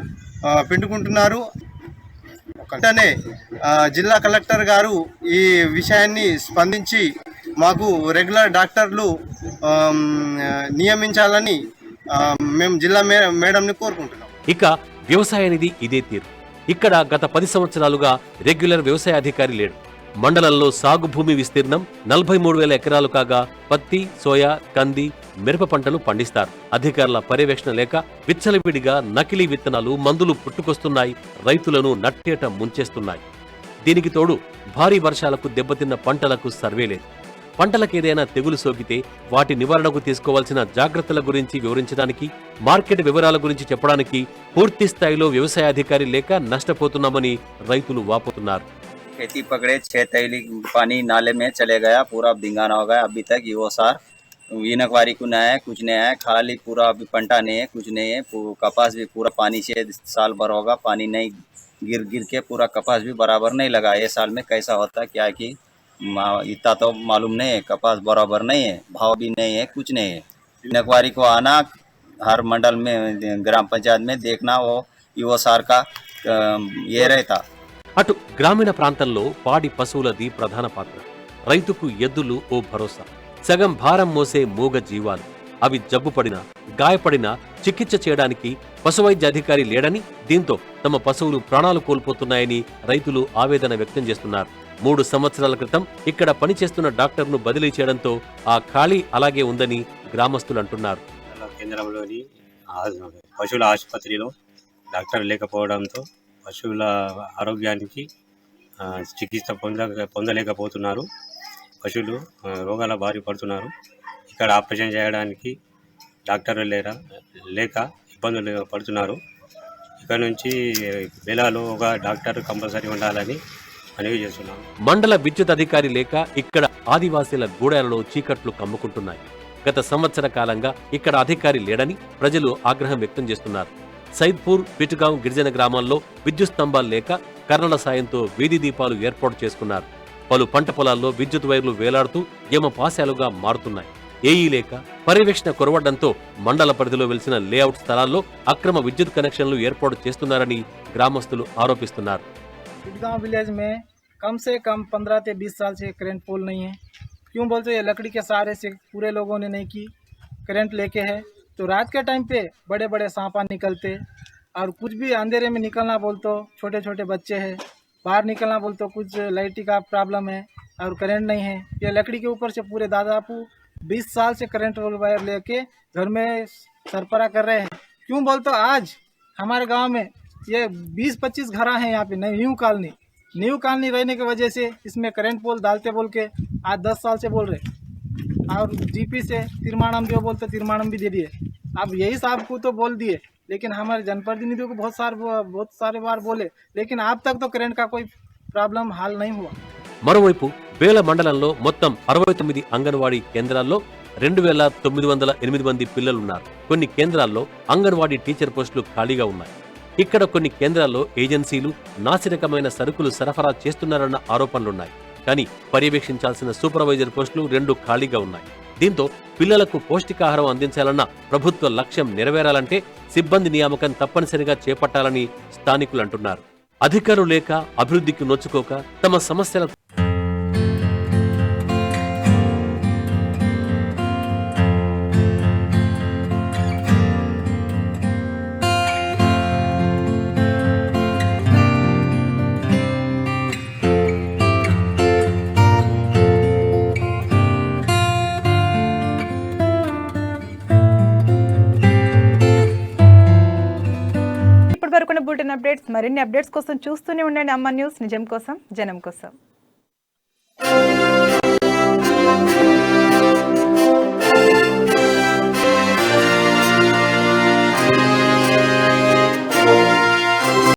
పిండుకుంటున్నారు. వెంటనే జిల్లా కలెక్టర్ గారు ఈ విషయాన్ని స్పందించి మాకు రెగ్యులర్ డాక్టర్లు నియమించాలని మేము జిల్లా మేడంని కోరుకుంటున్నాం. ఇక వ్యవసాయ నిధి ఇదే తీరు. ఇక్కడ గత 10 సంవత్సరాలుగా రెగ్యులర్ వ్యవసాయ అధికారి లేడు. మండలంలో సాగు భూమి విస్తీర్ణం 43,000 ఎకరాలు కాగా పత్తి, సోయా, కంది, మిరప పంటలు పండిస్తారు. అధికారుల పర్యవేక్షణ లేక విచ్చలవిడిగా నకిలీ విత్తనాలు, మందులు పుట్టుకొస్తున్నాయి. రైతులను నట్టేట ముంచేస్తున్నాయి. దీనికి తోడు భారీ వర్షాలకు దెబ్బతిన్న పంటలకు సర్వే లేదు. పంటలకేదైనా తెగులు సోకితే వాటి నివారణకు తీసుకోవాల్సిన జాగ్రత్తల గురించి వివరించడానికి, మార్కెట్ వివరాల గురించి చెప్పడానికి పూర్తి స్థాయిలో వ్యవసాయ అధికారి లేక నష్టపోతున్నామని రైతులు వాపోతున్నారు. खेती पकड़े 6 तैली पानी नाले में चले गया, पूरा भिंगाना हो गया। अभी तक वो सार विनकवारी को नहीं है, कुछ नहीं है, खाली पूरा अभी पंटा नहीं है, कुछ नहीं है। कपास भी पूरा पानी से साल भर होगा, पानी नहीं गिर के पूरा कपास भी बराबर नहीं लगा। ये साल में कैसा होता है क्या कि इतना तो मालूम नहीं है। कपास बराबर नहीं है, भाव भी नहीं है, कुछ नहीं है। विनकवारी को आना हर मंडल में ग्राम पंचायत में देखना, वो सार का ये रहता। అటు గ్రామీణ ప్రాంతంలో పాడి పశువులది ప్రధాన పాత్ర. రైతుకు ఎద్దులు ఓ భరోసా. సగం భారం మోసే మూగ జీవాలు. అవి జబ్బుపడినా, గాయపడినా చికిత్స చేయడానికి పశువైద్య అధికారి లేడని, దీంతో తమ పశువులు ప్రాణాలు కోల్పోతున్నాయని రైతులు ఆవేదన వ్యక్తం చేస్తున్నారు. 3 సంవత్సరాల క్రితం ఇక్కడ పనిచేస్తున్న డాక్టర్ను బదిలీ చేయడంతో ఆ ఖాళీ అలాగే ఉందని గ్రామస్తులు అంటున్నారు. కేంద్రంలోని పశువుల ఆసుపత్రిలో డాక్టర్ లేకపోవడంతో పశువుల ఆరోగ్యానికి చికిత్స పొందలేకపోతున్నారు. పశువులు రోగాల బారి పడుతున్నారు. ఇక్కడ ఆపరేషన్ చేయడానికి డాక్టర్లు లేక ఇబ్బందులు పడుతున్నారు. ఇక్కడ నుంచి బేలాలో ఒక డాక్టర్ కంపల్సరీ ఉండాలని మనవి చేస్తున్నాం. మండల విద్యుత్ అధికారి లేక ఇక్కడ ఆదివాసీల గూడాలలో చీకట్లు కమ్ముకుంటున్నాయి. గత సంవత్సర కాలంగా ఇక్కడ అధికారి లేడని ప్రజలు ఆగ్రహం వ్యక్తం చేస్తున్నారు. సైద్పూర్, పిటుగాం గిరిజన గ్రామాల్లో విద్యుత్ స్తంభాలు లేక కర్రల సాయంతో వీధి దీపాలు ఏర్పాటు చేసుకున్నారు. పలు పంట పొలాల్లో విద్యుత్ వైర్లు వేలాడుతూ యమపాశాలుగా మారుతున్నాయి. ఏఈ లేక పర్యవేక్షణ కొరవడంతో మండల పరిధిలో వెలిసిన లేఅవుట్ స్థలాల్లో అక్రమ విద్యుత్ కనెక్షన్లు ఏర్పాటు చేస్తున్నారని గ్రామస్తులు ఆరోపిస్తున్నారు. पिटगांव विलेज में कम से कम 15 से 20 साल से करंट पोल नहीं है। क्यों बोलते हैं? लकड़ी के सहारे से पूरे लोगों ने नहीं की, करंट लेके है तो रात के टाइम पे बड़े बड़े सांपा निकलते, और कुछ भी अंधेरे में निकलना बोल तो छोटे छोटे बच्चे हैं, बाहर निकलना बोल तो कुछ लाइट का प्रॉब्लम है और करंट नहीं है। ये लकड़ी के ऊपर से पूरे दादापू 20 साल से करंट वायर लेके घर में सरपरा कर रहे हैं। क्यों बोल तो आज हमारे गांव में ये 20-25 घर हैं यहाँ पे न्यू कॉलोनी रहने की वजह से इसमें करंट पोल डालते बोल के आज 10 साल से बोल रहे, और जीपी से तिरमाणम जो बोलते तिरमाणम भी दे दिए। अब यही साहब को तो बोल दिए, लेकिन हमारे जनप्रतिनिधियों को बहुत सारे बार बोले, लेकिन अब तक तो करंट का कोई प्रॉब्लम हल नहीं हुआ। మరోవైపు బేల మండలంలో మొత్తం 69 అంగన్వాడీ కేంద్రాల్లో 2908 మంది పిల్లలున్నారు. కొన్ని కేంద్రాల్లో అంగన్వాడీ టీచర్ పోస్టులు ఖాళీగా ఉన్నాయి. ఇక్కడ కొన్ని కేంద్రాల్లో ఏజెన్సీలు నాసిరకమైన సరుకులు సరఫరా చేస్తున్నారన్న ఆరోపణలున్నాయి. కానీ పర్యవేక్షించాల్సిన సూపర్వైజర్ పోస్టులు 2 ఖాళీగా ఉన్నాయి. దీంతో పిల్లలకు పౌష్టికాహారం అందించాలన్న ప్రభుత్వ లక్ష్యం నెరవేరాలంటే సిబ్బంది నియామకం తప్పనిసరిగా చేపట్టాలని స్థానికులు అంటున్నారు. అధికారులు లేక అభివృద్ధికి నోచుకోక తమ సమస్యల బులెటిన్ అప్డేట్స్ మరిన్ని అప్డేట్స్ కోసం చూస్తూనే ఉండండి అమ్మ న్యూస్. నిజం కోసం జనం కోసం.